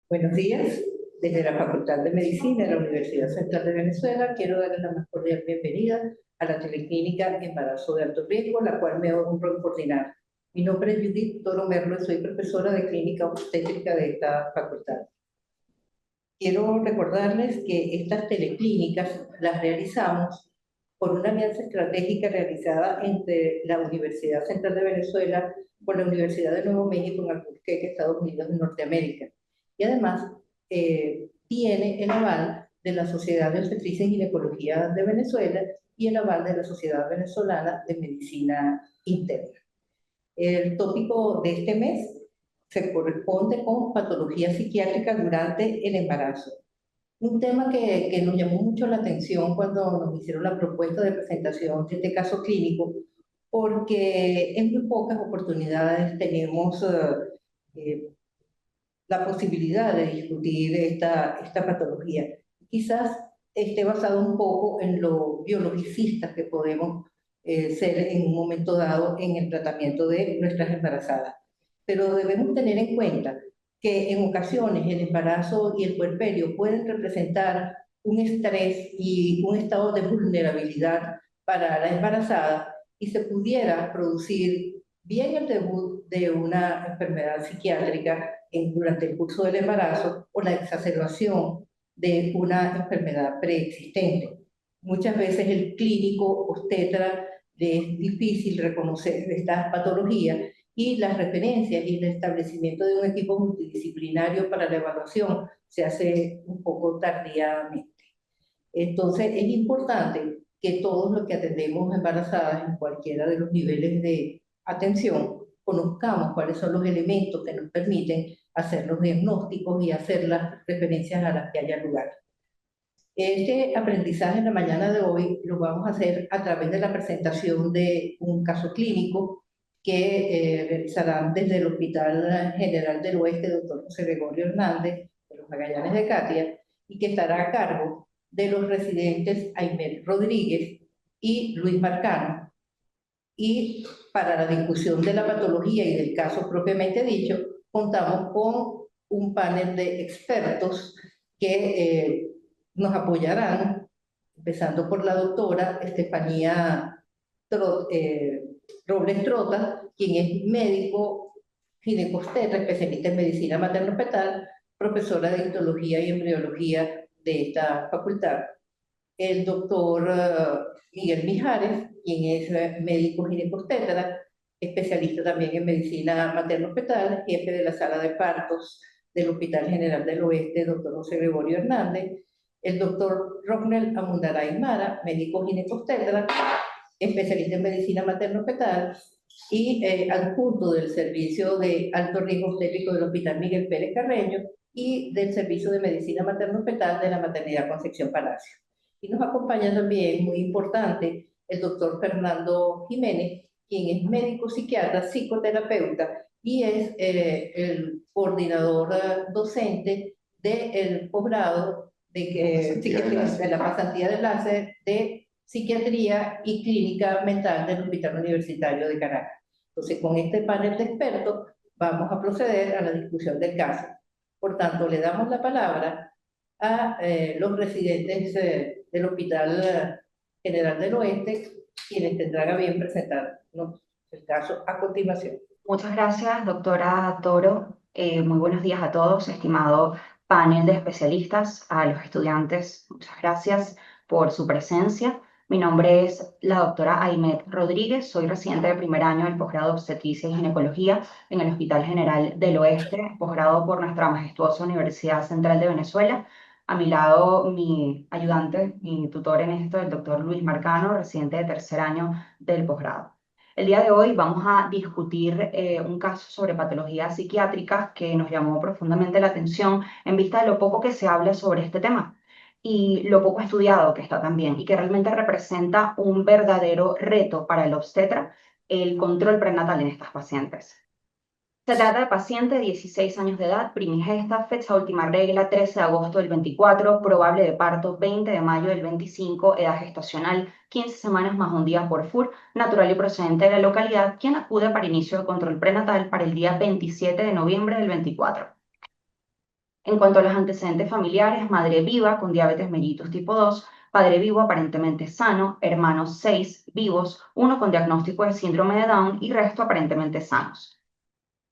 Buenos días. Desde la Facultad de Medicina de la Universidad Central de Venezuela, quiero darles la más cordial bienvenida a la teleclínica Embarazo de Alto Riesgo, la cual me honro en coordinar. Mi nombre es Judith Toro Merlo y soy profesora de clínica obstétrica de esta facultad. Quiero recordarles que estas teleclínicas las realizamos por una alianza estratégica realizada entre la Universidad Central de Venezuela con la Universidad de Nuevo México en Albuquerque, Estados Unidos de Norteamérica. Y además tiene el aval de la Sociedad de Obstetricia y Ginecología de Venezuela y el aval de la Sociedad Venezolana de Medicina Interna. El tópico de este mes se corresponde con patología psiquiátrica durante el embarazo. Un tema que nos llamó mucho la atención cuando nos hicieron la propuesta de presentación de este caso clínico, porque en muy pocas oportunidades tenemos la posibilidad de discutir esta patología. Quizás esté basado un poco en lo biologicistas que podemos ser en un momento dado en el tratamiento de nuestras embarazadas. Pero debemos tener en cuenta que en ocasiones el embarazo y el puerperio pueden representar un estrés y un estado de vulnerabilidad para la embarazada y se pudiera producir bien el debut de una enfermedad psiquiátrica durante el curso del embarazo o la exacerbación de una enfermedad preexistente. Muchas veces el clínico obstetra le es difícil reconocer estas patologías y las referencias y el establecimiento de un equipo multidisciplinario para la evaluación se hace un poco tardíamente. Entonces es importante que todos los que atendemos embarazadas en cualquiera de los niveles de atención conozcamos cuáles son los elementos que nos permiten hacer los diagnósticos y hacer las referencias a las que haya lugar. Este aprendizaje en la mañana de hoy lo vamos a hacer a través de la presentación de un caso clínico que realizarán desde el Hospital General del Oeste, doctor José Gregorio Hernández, de los Magallanes de Catia, y que estará a cargo de los residentes Aymer Rodríguez y Luis Marcano. Y para la discusión de la patología y del caso propiamente dicho, contamos con un panel de expertos que nos apoyarán, empezando por la doctora Estefanía Robles Trota, quien es médico ginecobstetra, especialista en medicina materno-fetal, profesora de histología y embriología de esta facultad. El doctor Miguel Mijares, quien es médico ginecobstetra, especialista también en medicina materno-fetal, jefe de la sala de partos del Hospital General del Oeste, doctor José Gregorio Hernández, el doctor Rognel Amundaray Mara, médico ginecobstetra, especialista en medicina materno-fetal y adjunto del servicio de alto riesgo obstétrico del Hospital Miguel Pérez Carreño y del servicio de medicina materno-fetal de la maternidad Concepción Palacio. Y nos acompaña también, muy importante, el doctor Fernando Jiménez, quien es médico psiquiatra, psicoterapeuta y es el coordinador docente del posgrado de la pasantía de enlace de psiquiatría y clínica mental del Hospital Universitario de Caracas. Entonces, con este panel de expertos vamos a proceder a la discusión del caso. Por tanto, le damos la palabra a los residentes del Hospital General del Oeste, quienes tendrán a bien presentarnos el caso a continuación. Muchas gracias, doctora Toro. Muy buenos días a todos, estimado panel de especialistas, a los estudiantes. Muchas gracias por su presencia. Mi nombre es la doctora Aymer Rodríguez, soy residente de primer año del posgrado de obstetricia y ginecología en el Hospital General del Oeste, posgrado por nuestra majestuosa Universidad Central de Venezuela. A mi lado, mi ayudante, mi tutor en esto, el doctor Luis Marcano, residente de tercer año del posgrado. El día de hoy vamos a discutir un caso sobre patologías psiquiátricas que nos llamó profundamente la atención en vista de lo poco que se habla sobre este tema y lo poco estudiado que está también y que realmente representa un verdadero reto para el obstetra el control prenatal en estas pacientes. Se trata de paciente de 16 años de edad, primigesta, fecha última regla 13 de agosto del 24, probable de parto 20 de mayo del 25, edad gestacional 15 semanas más un día por FUR, natural y procedente de la localidad, quien acude para inicio de control prenatal para el día 27 de noviembre del 24. En cuanto a los antecedentes familiares, madre viva con diabetes mellitus tipo 2, padre vivo aparentemente sano, hermanos 6 vivos, uno con diagnóstico de síndrome de Down y resto aparentemente sanos.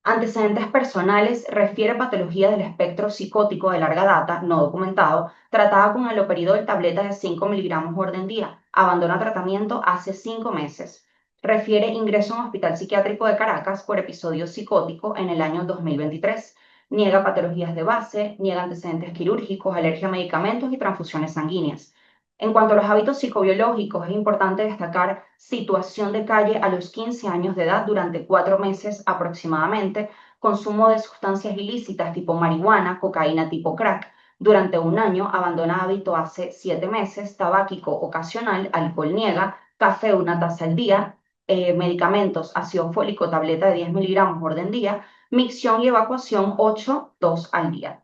Antecedentes personales refiere patología del espectro psicótico de larga data, no documentado, tratada con haloperidol tableta de 5 miligramos orden día. Abandona tratamiento hace 5 meses. Refiere ingreso en hospital psiquiátrico de Caracas por episodio psicótico en el año 2023. Niega patologías de base, niega antecedentes quirúrgicos, alergia a medicamentos y transfusiones sanguíneas. En cuanto a los hábitos psicobiológicos, es importante destacar situación de calle a los 15 años de edad durante 4 meses aproximadamente, consumo de sustancias ilícitas tipo marihuana, cocaína tipo crack. Durante 1 año, abandona hábito hace 7 meses, tabáquico ocasional, alcohol niega, café 1 taza al día, medicamentos, ácido fólico, tableta de 10 miligramos orden día, micción y evacuación 8, 2 al día.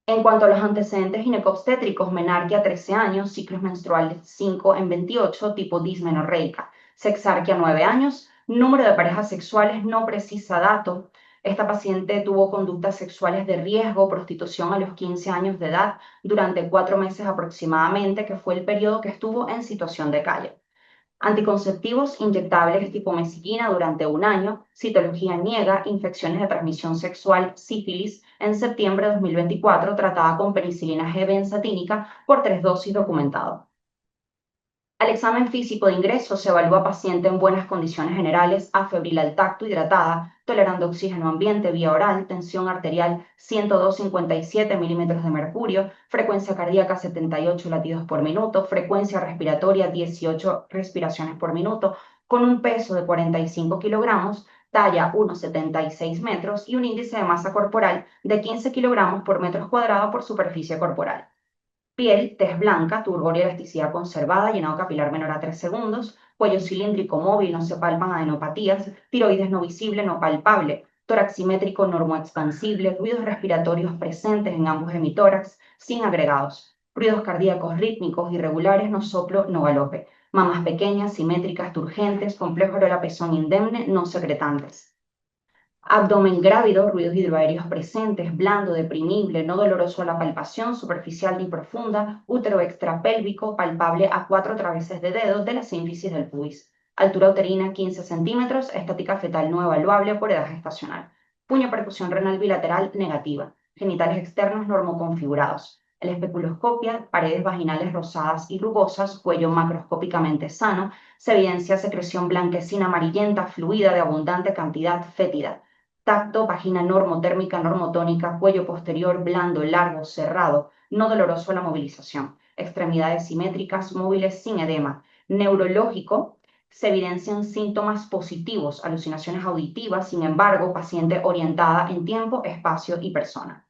En cuanto a los antecedentes ginecobstétricos, menarquia 13 años, ciclos menstruales 5 en 28, tipo dismenorreica, sexarquia 9 años, número de parejas sexuales no precisa dato. Esta paciente tuvo conductas sexuales de riesgo, prostitución a los 15 años de edad durante 4 meses aproximadamente, que fue el periodo que estuvo en situación de calle. Anticonceptivos inyectables tipo mesiquina durante 1 año, citología niega, infecciones de transmisión sexual, sífilis, en septiembre de 2024, tratada con penicilina G benzatínica por 3 dosis documentado. Al examen físico de ingreso se evalúa paciente en buenas condiciones generales, afebril al tacto, hidratada, tolerando oxígeno ambiente, vía oral, tensión arterial 102,57 milímetros de mercurio, frecuencia cardíaca 78 latidos por minuto, frecuencia respiratoria 18 respiraciones por minuto, con un peso de 45 kilogramos, talla 1,76 metros y un índice de masa corporal de 15 kilogramos por metro cuadrado por superficie corporal. Piel, tez blanca, turgor y elasticidad conservada, llenado capilar menor a 3 segundos, cuello cilíndrico móvil, no se palpan adenopatías, tiroides no visible, no palpable, tórax simétrico normoexpansible, ruidos respiratorios presentes en ambos hemitórax, sin agregados, ruidos cardíacos rítmicos, irregulares, no soplo, no galope, mamas pequeñas, simétricas, turgentes, complejo areola-pezón indemne, no secretantes. Abdomen grávido, ruidos hidroaéreos presentes, blando, deprimible, no doloroso a la palpación, superficial ni profunda, útero extrapélvico, palpable a 4 traveses de dedo de la sínfisis del pubis. Altura uterina 15 centímetros, estática fetal no evaluable por edad gestacional. Puño percusión renal bilateral negativa. Genitales externos normoconfigurados. El especuloscopia, paredes vaginales rosadas y rugosas, cuello macroscópicamente sano, se evidencia secreción blanquecina amarillenta, fluida de abundante cantidad fétida. Tacto, vagina normotérmica, normotónica, cuello posterior blando, largo, cerrado, no doloroso a la movilización. Extremidades simétricas, móviles, sin edema. Neurológico, se evidencian síntomas positivos, alucinaciones auditivas, sin embargo, paciente orientada en tiempo, espacio y persona.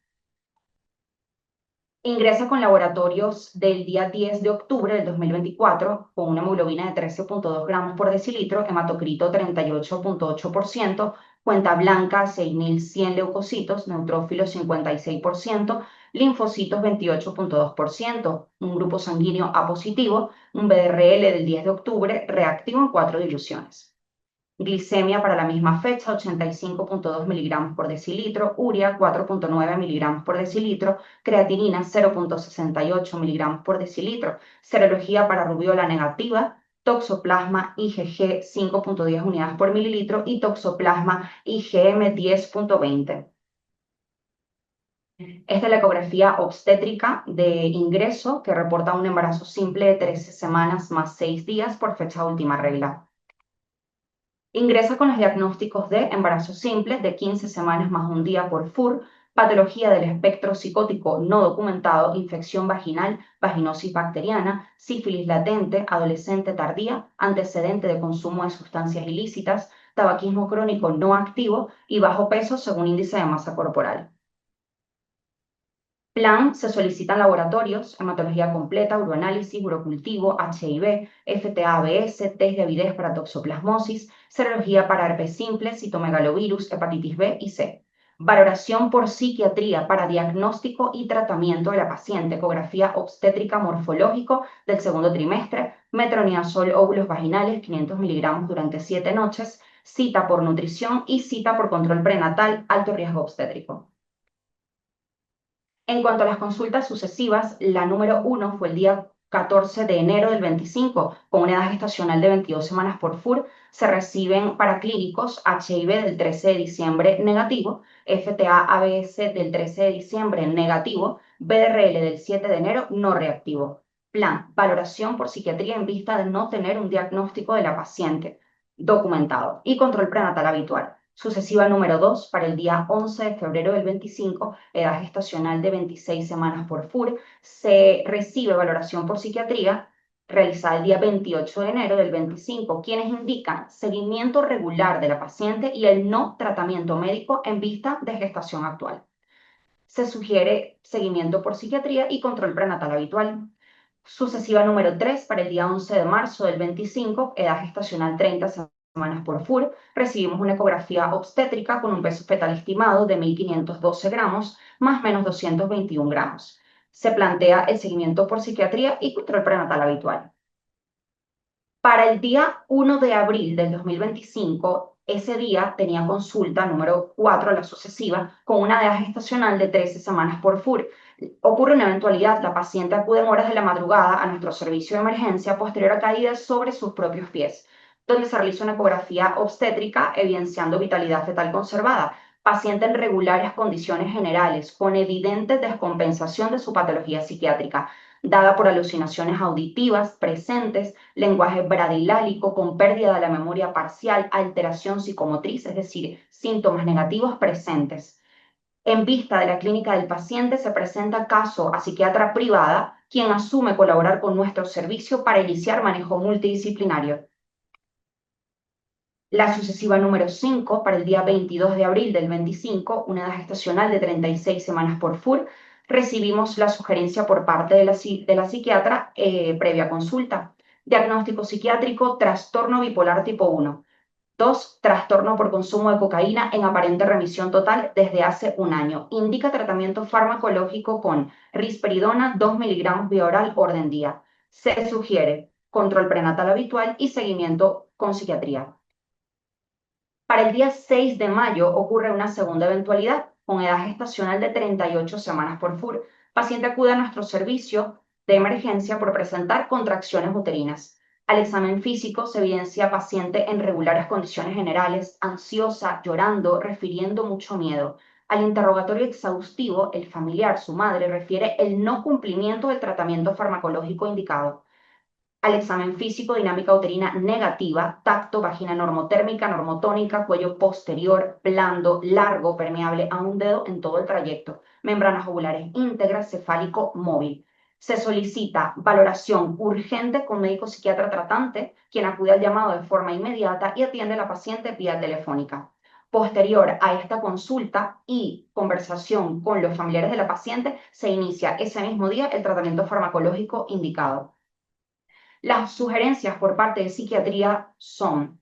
Ingresa con laboratorios del día 10 de octubre del 2024 con una hemoglobina de 13,2 gramos por decilitro, hematocrito 38,8%, cuenta blanca 6.100 leucocitos, neutrófilos 56%, linfocitos 28,2%, un grupo sanguíneo A positivo, un BRL del 10 de octubre reactivo en 4 diluciones. Glicemia para la misma fecha, 85,2 miligramos por decilitro, urea 4,9 miligramos por decilitro, creatinina 0,68 miligramos por decilitro, serología para rubiola negativa, toxoplasma IgG 5,10 unidades por mililitro y toxoplasma IgM 10,20. Esta es la ecografía obstétrica de ingreso que reporta un embarazo simple de 13 semanas más 6 días por fecha de última regla. Ingresa con los diagnósticos de embarazo simple de 15 semanas más 1 día por FUR, patología del espectro psicótico no documentado, infección vaginal, vaginosis bacteriana, sífilis latente, adolescente tardía, antecedente de consumo de sustancias ilícitas, tabaquismo crónico no activo y bajo peso según índice de masa corporal. Plan, se solicitan laboratorios, hematología completa, uroanálisis, urocultivo, HIV, FTA-ABS, test de avidez para toxoplasmosis, serología para herpes simple, citomegalovirus, hepatitis B y C. Valoración por psiquiatría para diagnóstico y tratamiento de la paciente, ecografía obstétrica morfológico del segundo trimestre, metronidazol óvulos vaginales 500 miligramos durante 7 noches, cita por nutrición y cita por control prenatal, alto riesgo obstétrico. En cuanto a las consultas sucesivas, la número 1 fue el día 14 de enero del 25, con una edad gestacional de 22 semanas por FUR. Se reciben paraclínicos HIV del 13 de diciembre negativo, FTA-ABS del 13 de diciembre negativo, BRL del 7 de enero no reactivo. Plan, valoración por psiquiatría en vista de no tener un diagnóstico de la paciente documentado y control prenatal habitual. Sucesiva número 2 para el día 11 de febrero del 25, edad gestacional de 26 semanas por FUR, se recibe valoración por psiquiatría realizada el día 28 de enero del 25, quienes indican seguimiento regular de la paciente y el no tratamiento médico en vista de gestación actual. Se sugiere seguimiento por psiquiatría y control prenatal habitual. Sucesiva número 3 para el día 11 de marzo del 25, edad gestacional 30 semanas por FUR, recibimos una ecografía obstétrica con un peso fetal estimado de 1.512 gramos, más o menos 221 gramos. Se plantea el seguimiento por psiquiatría y control prenatal habitual. Para el día 1 de abril del 2025, ese día tenía consulta número 4, la sucesiva, con una edad gestacional de 13 semanas por FUR. Ocurre una eventualidad, la paciente acude en horas de la madrugada a nuestro servicio de emergencia posterior a caídas sobre sus propios pies, donde se realiza una ecografía obstétrica evidenciando vitalidad fetal conservada. Paciente en regulares condiciones generales, con evidente descompensación de su patología psiquiátrica, dada por alucinaciones auditivas presentes, lenguaje bradilálico con pérdida de la memoria parcial, alteración psicomotriz, es decir, síntomas negativos presentes. En vista de la clínica del paciente se presenta caso a psiquiatra privada, quien asume colaborar con nuestro servicio para iniciar manejo multidisciplinario. La sucesiva número 5 para el día 22 de abril del 25, una edad gestacional de 36 semanas por FUR, recibimos la sugerencia por parte de la psiquiatra previa consulta. Diagnóstico psiquiátrico, trastorno bipolar tipo 1. 2. Trastorno por consumo de cocaína en aparente remisión total desde hace un año. Indica tratamiento farmacológico con risperidona 2 miligramos vía oral orden día. Se sugiere control prenatal habitual y seguimiento con psiquiatría. Para el día 6 de mayo ocurre una segunda eventualidad con edad gestacional de 38 semanas por FUR. Paciente acude a nuestro servicio de emergencia por presentar contracciones uterinas. Al examen físico se evidencia paciente en regulares condiciones generales, ansiosa, llorando, refiriendo mucho miedo. Al interrogatorio exhaustivo, el familiar, su madre, refiere el no cumplimiento del tratamiento farmacológico indicado. Al examen físico, dinámica uterina negativa, tacto, vagina normotérmica, normotónica, cuello posterior, blando, largo, permeable a un dedo en todo el trayecto, membranas ovulares íntegras, cefálico, móvil. Se solicita valoración urgente con médico psiquiatra tratante, quien acude al llamado de forma inmediata y atiende a la paciente vía telefónica. Posterior a esta consulta y conversación con los familiares de la paciente, se inicia ese mismo día el tratamiento farmacológico indicado. Las sugerencias por parte de psiquiatría son: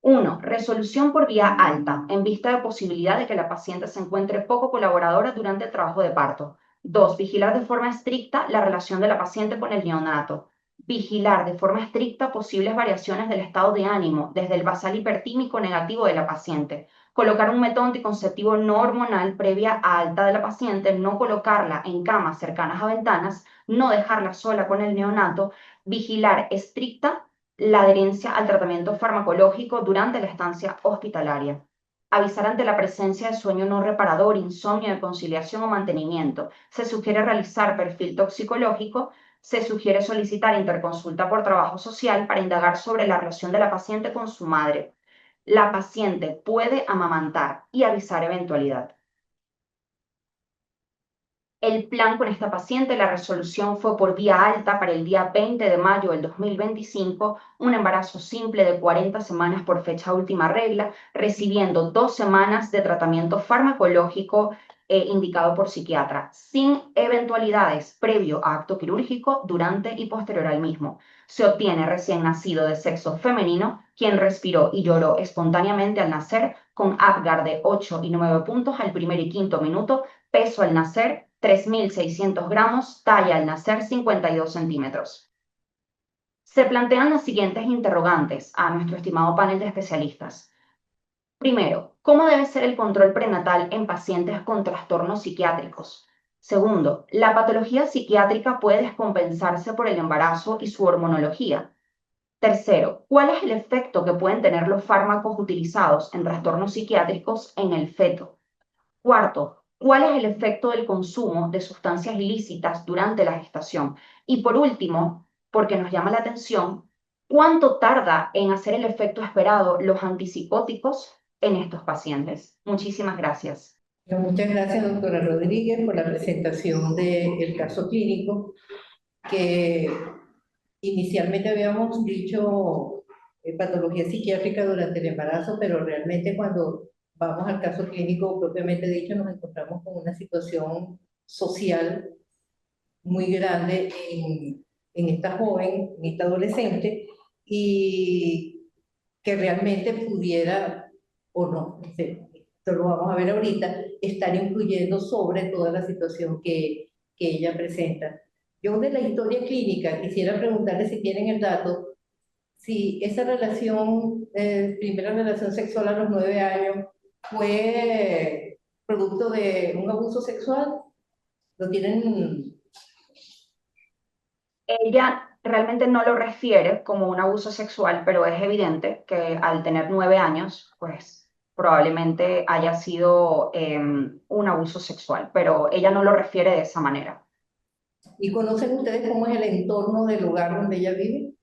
1. Resolución por vía alta, en vista de posibilidad de que la paciente se encuentre poco colaboradora durante el trabajo de parto. 2. Vigilar de forma estricta la relación de la paciente con el neonato. Vigilar de forma estricta posibles variaciones del estado de ánimo, desde el basal hipertímico negativo de la paciente. Colocar un método anticonceptivo no hormonal previa a alta de la paciente, no colocarla en camas cercanas a ventanas, no dejarla sola con el neonato. Vigilar estricta la adherencia al tratamiento farmacológico durante la estancia hospitalaria. Avisar ante la presencia de sueño no reparador, insomnio de conciliación o mantenimiento. Se sugiere realizar perfil toxicológico. Se sugiere solicitar interconsulta por trabajo social para indagar sobre la relación de la paciente con su madre. La paciente puede amamantar y avisar eventualidad. El plan con esta paciente, la resolución fue por vía alta para el día 20 de mayo del 2025, un embarazo simple de 40 semanas por fecha última regla, recibiendo 2 semanas de tratamiento farmacológico indicado por psiquiatra, sin eventualidades previo a acto quirúrgico, durante y posterior al mismo. Se obtiene recién nacido de sexo femenino, quien respiró y lloró espontáneamente al nacer, con Apgar de 8 y 9 puntos al primer y quinto minuto, peso al nacer 3.600 gramos, talla al nacer 52 centímetros. Se plantean las siguientes interrogantes a nuestro estimado panel de especialistas. Primero, ¿cómo debe ser el control prenatal en pacientes con trastornos psiquiátricos? Segundo, la patología psiquiátrica puede descompensarse por el embarazo y su hormonología. Tercero, ¿cuál es el efecto que pueden tener los fármacos utilizados en trastornos psiquiátricos en el feto? Cuarto, ¿cuál es el efecto del consumo de sustancias ilícitas durante la gestación? Y por último, porque nos llama la atención, ¿cuánto tarda en hacer el efecto esperado los antipsicóticos en estos pacientes? Muchísimas gracias. Muchas gracias, doctora Rodríguez, por la presentación del caso clínico, que inicialmente habíamos dicho patología psiquiátrica durante el embarazo, pero realmente cuando vamos al caso clínico propiamente dicho, nos encontramos con una situación social muy grande en esta joven, en esta adolescente, y que realmente pudiera, o no sé, esto lo vamos a ver ahorita, estar influyendo sobre toda la situación que ella presenta. Yo de la historia clínica quisiera preguntarle si tienen el dato, si esa relación, primera relación sexual a los 9 años, fue producto de un abuso sexual. ¿Lo tienen? Ella realmente no lo refiere como un abuso sexual, pero es evidente que al tener 9 años, pues probablemente haya sido un abuso sexual, pero ella no lo refiere de esa manera. ¿Y conocen ustedes cómo es el entorno del lugar donde ella vive?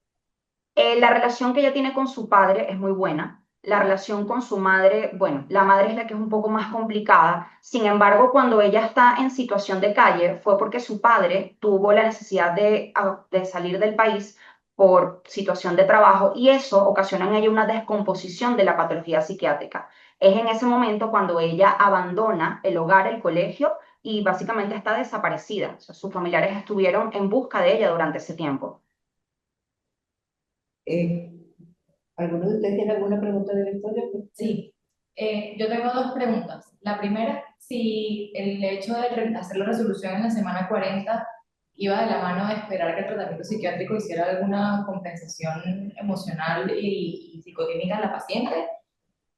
La relación que ella tiene con su padre es muy buena. La relación con su madre, bueno, la madre es la que es un poco más complicada. Sin embargo, cuando ella está en situación de calle, fue porque su padre tuvo la necesidad de salir del país por situación de trabajo y eso ocasiona en ella una descomposición de la patología psiquiátrica. Es en ese momento cuando ella abandona el hogar, el colegio y básicamente está desaparecida. O sea, sus familiares estuvieron en busca de ella durante ese tiempo. Eh, ¿Alguno de ustedes tiene alguna pregunta de la historia? Sí, yo tengo dos preguntas. La primera, si el hecho de hacer la resolución en la semana 40 iba de la mano de esperar que el tratamiento psiquiátrico hiciera alguna compensación emocional y psicotímica en la paciente.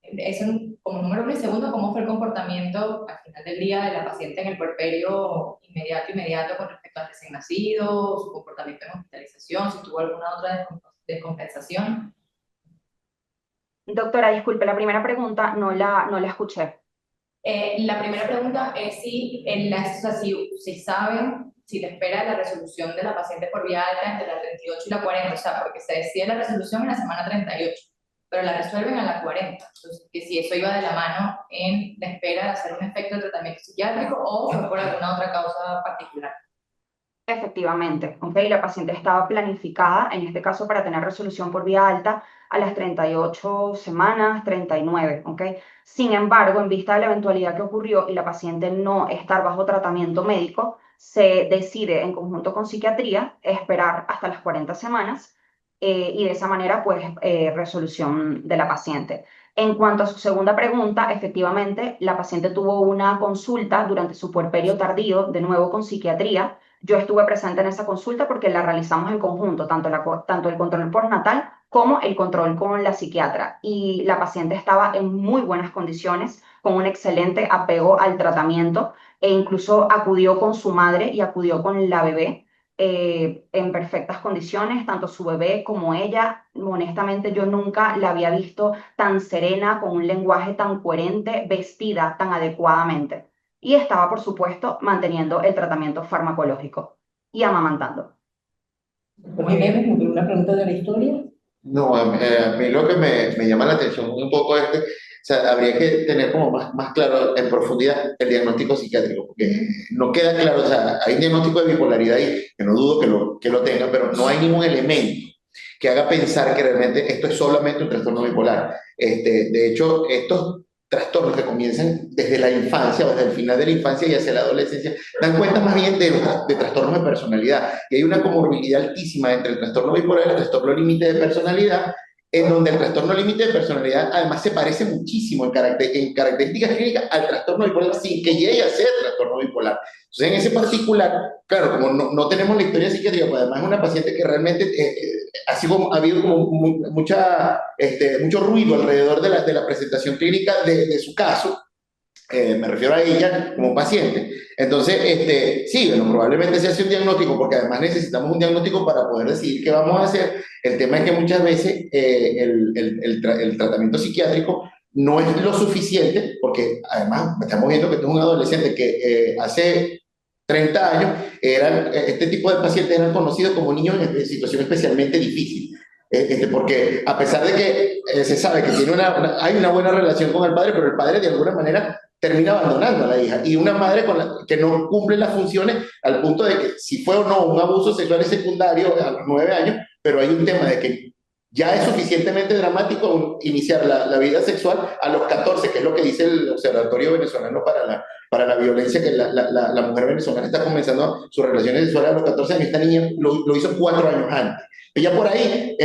Eso como número uno. Y segundo, ¿cómo fue el comportamiento al final del día de la paciente en el puerperio inmediato con respecto al recién nacido, su comportamiento en hospitalización, si tuvo alguna otra descompensación? Doctora, disculpe, la primera pregunta no la escuché. La primera pregunta es o sea, si saben si la espera de la resolución de la paciente por vía alta entre la 38 y la 40, o sea, porque se decide la resolución en la semana 38, pero la resuelven a la 40. Entonces, que si eso iba de la mano en la espera de hacer un efecto de tratamiento psiquiátrico o fue por alguna otra causa particular. Efectivamente, ¿ok? La paciente estaba planificada, en este caso para tener resolución por vía alta, a las 38 semanas, 39, ¿ok? Sin embargo, en vista de la eventualidad que ocurrió y la paciente no estar bajo tratamiento médico, se decide en conjunto con psiquiatría esperar hasta las 40 semanas y de esa manera, pues, resolución de la paciente. En cuanto a su segunda pregunta, efectivamente, la paciente tuvo una consulta durante su puerperio tardío, de nuevo con psiquiatría. Yo estuve presente en esa consulta porque la realizamos en conjunto, tanto el control postnatal como el control con la psiquiatra. Y la paciente estaba en muy buenas condiciones, con un excelente apego al tratamiento e incluso acudió con su madre y acudió con la bebé en perfectas condiciones, tanto su bebé como ella. Honestamente, yo nunca la había visto tan serena, con un lenguaje tan coherente, vestida tan adecuadamente y estaba, por supuesto, manteniendo el tratamiento farmacológico y amamantando. Doctor Jiménez, ¿alguna pregunta de la historia? No, a mí lo que me llama la atención un poco es que, o sea, habría que tener como más claro en profundidad el diagnóstico psiquiátrico, porque no queda claro, o sea, hay un diagnóstico de bipolaridad ahí, que no dudo que lo tenga, pero no hay ningún elemento que haga pensar que realmente esto es solamente un trastorno bipolar. De hecho, estos trastornos que comienzan desde la infancia o desde el final de la infancia y hacia la adolescencia, dan cuenta más bien de trastornos de personalidad. Y hay una comorbilidad altísima entre el trastorno bipolar y el trastorno límite de personalidad, en donde el trastorno límite de personalidad además se parece muchísimo en características clínicas al trastorno bipolar sin que llegue a ser trastorno bipolar. Entonces, en ese particular, claro, como no tenemos la historia psiquiátrica, pues además es una paciente que realmente ha habido como mucho ruido alrededor de la presentación clínica de su caso. Me refiero a ella como paciente. Entonces, sí, bueno, probablemente se hace un diagnóstico, porque además necesitamos un diagnóstico para poder decidir qué vamos a hacer. El tema es que muchas veces el tratamiento psiquiátrico no es lo suficiente, porque además estamos viendo que tú es un adolescente que hace 30 años, este tipo de pacientes eran conocidos como niños en situación especialmente difícil. Porque a pesar de que se sabe que tiene hay una buena relación con el padre, pero el padre de alguna manera termina abandonando a la hija. Y una madre que no cumple las funciones al punto de que si fue o no un abuso sexual es secundario a los 9 años, pero hay un tema de que ya es suficientemente dramático iniciar la vida sexual a los 14, que es lo que dice el Observatorio Venezolano para la Violencia, que la mujer venezolana está comenzando sus relaciones sexuales a los 14 años. Esta niña lo hizo 4 años antes. Y ya por ahí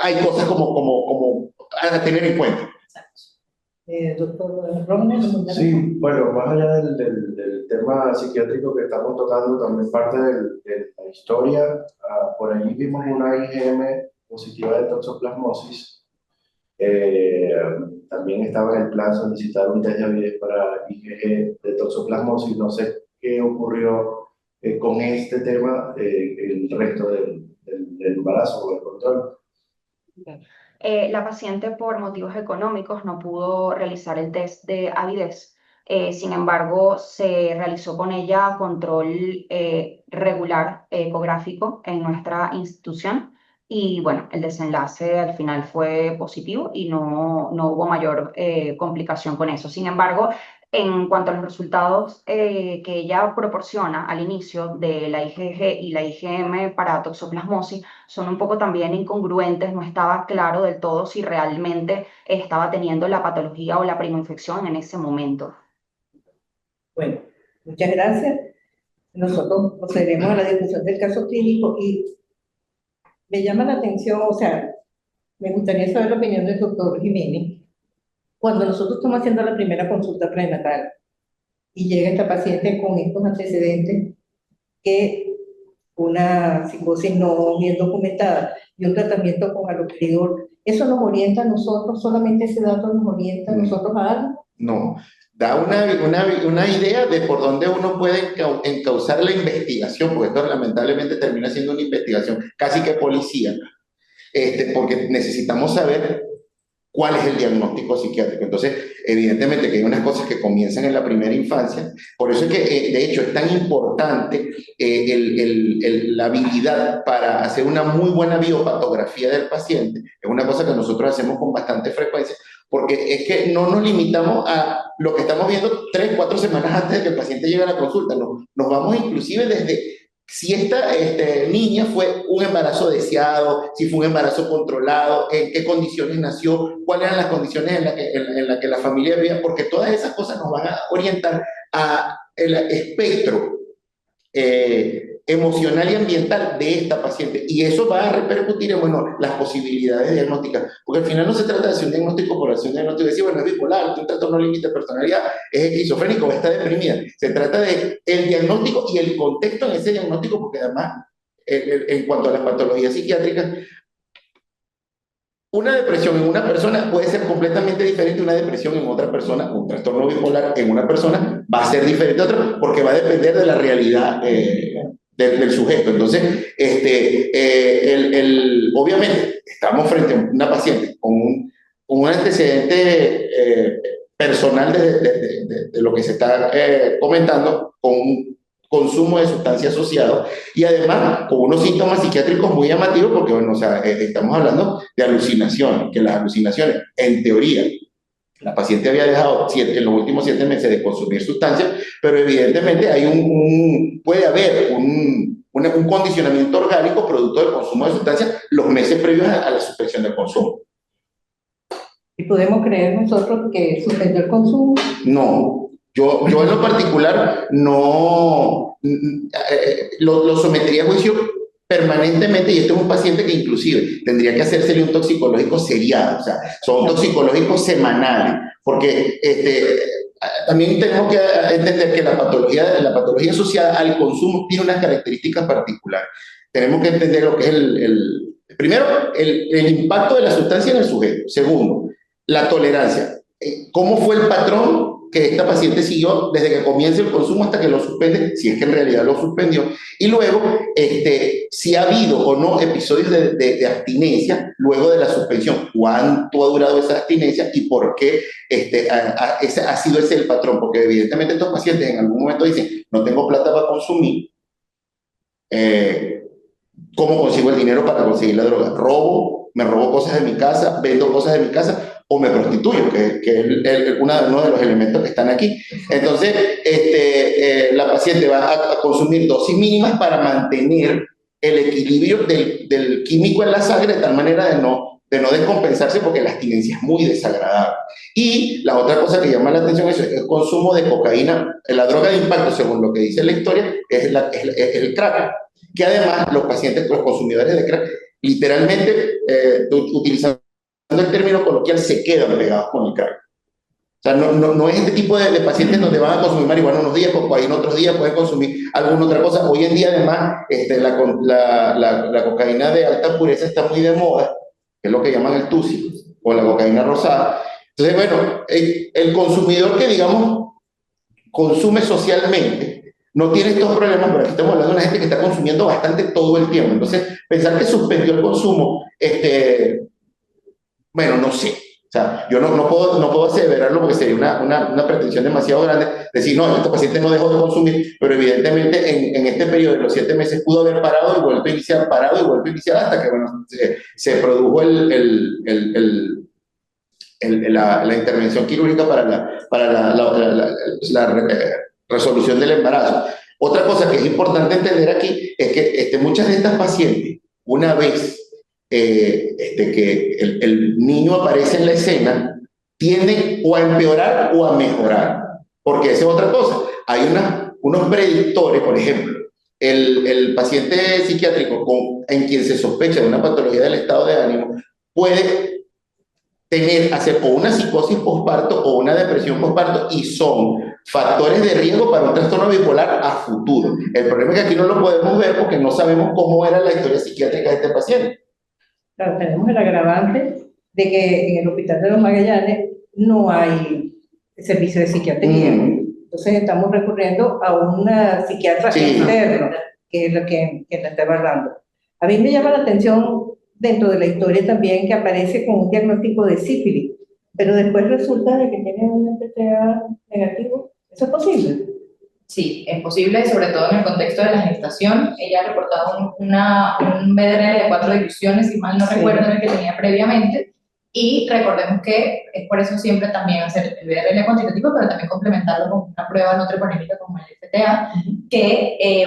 hay cosas como a tener en cuenta. Doctor Rommel. Sí, bueno, más allá del tema psiquiátrico que estamos tocando, también parte de la historia. Por allí vimos una IgM positiva de toxoplasmosis. También estaba en el plan solicitar un test de avidez para IgG de toxoplasmosis. No sé qué ocurrió con este tema el resto del embarazo o el control. La paciente por motivos económicos no pudo realizar el test de avidez. Sin embargo, se realizó con ella control regular ecográfico en nuestra institución y bueno, el desenlace al final fue positivo y no hubo mayor complicación con eso. Sin embargo, en cuanto a los resultados que ella proporciona al inicio de la IgG y la IgM para toxoplasmosis, son un poco también incongruentes, no estaba claro del todo si realmente estaba teniendo la patología o la primoinfección en ese momento. Bueno, muchas gracias. Nosotros procederemos a la discusión del caso clínico y me llama la atención, o sea, me gustaría saber la opinión del doctor Jiménez. Cuando nosotros estamos haciendo la primera consulta prenatal y llega esta paciente con estos antecedentes, que una psicosis no bien documentada y un tratamiento con haloperidol, ¿eso nos orienta a nosotros? ¿Solamente ese dato nos orienta a nosotros a algo? No, da una idea de por dónde uno puede encauzar la investigación, porque esto lamentablemente termina siendo una investigación casi que policía, porque necesitamos saber cuál es el diagnóstico psiquiátrico. Entonces, evidentemente que hay unas cosas que comienzan en la primera infancia, por eso es que, de hecho, es tan importante la habilidad para hacer una muy buena biopatografía del paciente. Es una cosa que nosotros hacemos con bastante frecuencia, porque es que no nos limitamos a lo que estamos viendo 3, 4 semanas antes de que el paciente llegue a la consulta, no, nos vamos inclusive desde si esta niña fue un embarazo deseado, si fue un embarazo controlado, en qué condiciones nació, cuáles eran las condiciones en las que la familia vivía, porque todas esas cosas nos van a orientar a el espectro emocional y ambiental de esta paciente. Y eso va a repercutir en, bueno, las posibilidades diagnósticas. Porque al final no se trata de hacer un diagnóstico por hacer un diagnóstico y decir, bueno, es bipolar, tiene un trastorno límite de personalidad, es esquizofrénico o está deprimida. Se trata de el diagnóstico y el contexto en ese diagnóstico, porque además, en cuanto a las patologías psiquiátricas, una depresión en una persona puede ser completamente diferente a una depresión en otra persona, un trastorno bipolar en una persona va a ser diferente a otra, porque va a depender de la realidad del sujeto. Entonces, obviamente, estamos frente a una paciente con un antecedente personal de lo que se está comentando, con un consumo de sustancias asociado y además con unos síntomas psiquiátricos muy llamativos, porque bueno, o sea, estamos hablando de alucinaciones, que las alucinaciones, en teoría, la paciente había dejado en los últimos 7 meses de consumir sustancias, pero evidentemente hay puede haber un condicionamiento orgánico producto del consumo de sustancias los meses previos a la suspensión del consumo. ¿Y podemos creer nosotros que suspendió el consumo? No. Yo en lo particular no lo sometería a juicio permanentemente, y este es un paciente que inclusive tendría que hacérsele un toxicológico seriado, o sea, son toxicológicos semanales, porque también tenemos que entender que la patología asociada al consumo tiene unas características particulares. Tenemos que entender lo que es primero, el impacto de la sustancia en el sujeto. Segundo, la tolerancia. ¿Cómo fue el patrón que esta paciente siguió desde que comienza el consumo hasta que lo suspende, si es que en realidad lo suspendió, y luego si ha habido o no episodios de abstinencia luego de la suspensión, cuánto ha durado esa abstinencia y por qué ese ha sido ese el patrón, porque evidentemente estos pacientes en algún momento dicen, no tengo plata para consumir, ¿cómo consigo el dinero para conseguir la droga? Me robo cosas de mi casa, vendo cosas de mi casa, o me prostituyo, que es uno de los elementos que están aquí. Entonces, la paciente va a consumir dosis mínimas para mantener el equilibrio del químico en la sangre de tal manera de no descompensarse, porque la abstinencia es muy desagradable. Y la otra cosa que llama la atención es el consumo de cocaína. La droga de impacto, según lo que dice la historia, es el crack, que además los pacientes, los consumidores de crack, literalmente, utilizando el término coloquial, se quedan pegados con el crack. O sea, no es este tipo de pacientes donde van a consumir marihuana unos días, cocaína otros días, pueden consumir alguna otra cosa. Hoy en día, además, la cocaína de alta pureza está muy de moda, que es lo que llaman el tusi, o la cocaína rosada. Entonces, bueno, el consumidor que, digamos, consume socialmente, no tiene estos problemas, pero aquí estamos hablando de una gente que está consumiendo bastante todo el tiempo. Entonces, pensar que suspendió el consumo, bueno, no sé. O sea, yo no puedo aseverarlo porque sería una pretensión demasiado grande. Decir, no, este paciente no dejó de consumir, pero evidentemente en este periodo de los 7 meses pudo haber parado y vuelto a iniciar, parado y vuelto a iniciar hasta que, bueno, se produjo la intervención quirúrgica para la resolución del embarazo. Otra cosa que es importante entender aquí es que muchas de estas pacientes, una vez que el niño aparece en la escena, tienden o a empeorar o a mejorar, porque esa es otra cosa. Hay unos predictores, por ejemplo, el paciente psiquiátrico en quien se sospecha de una patología del estado de ánimo puede hacer o una psicosis posparto o una depresión posparto, y son factores de riesgo para un trastorno bipolar a futuro. El problema es que aquí no lo podemos ver porque no sabemos cómo era la historia psiquiátrica de este paciente. Claro, tenemos el agravante de que en el Hospital de los Magallanes no hay servicio de psiquiatría. Entonces estamos recurriendo a una psiquiatra externa, que es la que la está evaluando. A mí me llama la atención dentro de la historia también que aparece con un diagnóstico de sífilis, pero después resulta de que tiene un PTA negativo. ¿Eso es posible? Sí, es posible, sobre todo en el contexto de la gestación. Ella ha reportado un BDRL de 4 divisiones, si mal no recuerdo, el que tenía previamente. Y recordemos que es por eso siempre también hacer el BDRL cuantitativo, pero también complementarlo con una prueba no treponémica como el FTA,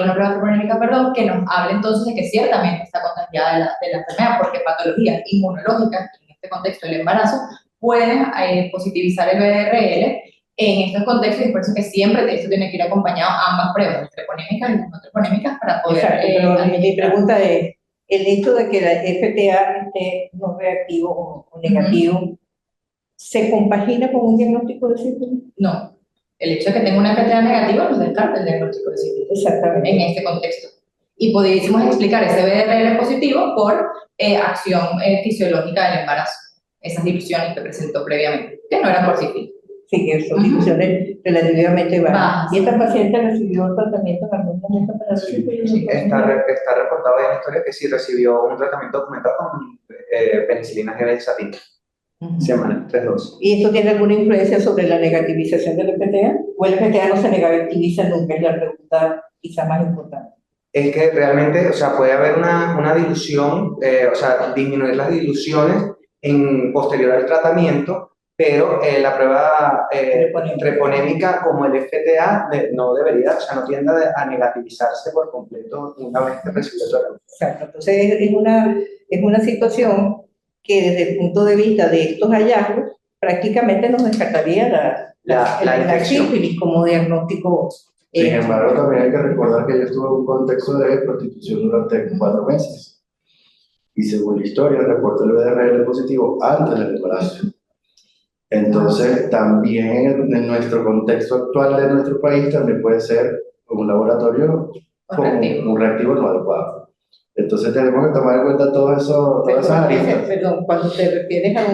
una prueba treponémica, perdón, que nos hable entonces de que ciertamente está contagiada de la enfermedad, porque patologías inmunológicas, en este contexto del embarazo, pueden positivizar el BDRL en estos contextos, y es por eso que siempre esto tiene que ir acompañado a ambas pruebas, las treponémicas y las no treponémicas, para poder... Exacto, pero mi pregunta es, el hecho de que la FTA esté no reactivo o negativo, ¿se compagina con un diagnóstico de sífilis? No, el hecho de que tenga una FTA negativa nos descarta el diagnóstico de sífilis. Exactamente. En este contexto. Y pudiésemos explicar ese BDRL positivo por acción fisiológica del embarazo, esas divisiones que presentó previamente, que no eran por sífilis. Sí, que son divisiones relativamente bajas. ¿Y esta paciente recibió el tratamiento en algún momento para sífilis? Sí, está reportado en la historia que sí recibió un tratamiento documentado con penicilina G-benzatina. Semana, 3 dosis. ¿Y esto tiene alguna influencia sobre la negativización del FTA? ¿O el FTA no se negativiza nunca? Es la pregunta quizá más importante. Es que realmente, o sea, puede haber una dilución, o sea, disminuir las diluciones posterior al tratamiento, pero la prueba treponémica como el FTA no debería, o sea, no tiende a negativizarse por completo una vez que recibe el tratamiento. Exacto, entonces es una situación que desde el punto de vista de estos hallazgos prácticamente nos descartaría la sífilis como diagnóstico. Sin embargo, también hay que recordar que ella estuvo en un contexto de prostitución durante 4 meses. Y según la historia, reportó el BDRL positivo antes del embarazo. Entonces, también en nuestro contexto actual de nuestro país, también puede ser un laboratorio con un reactivo no adecuado. Entonces, tenemos que tomar en cuenta todas esas aristas. Perdón, cuando te refieres a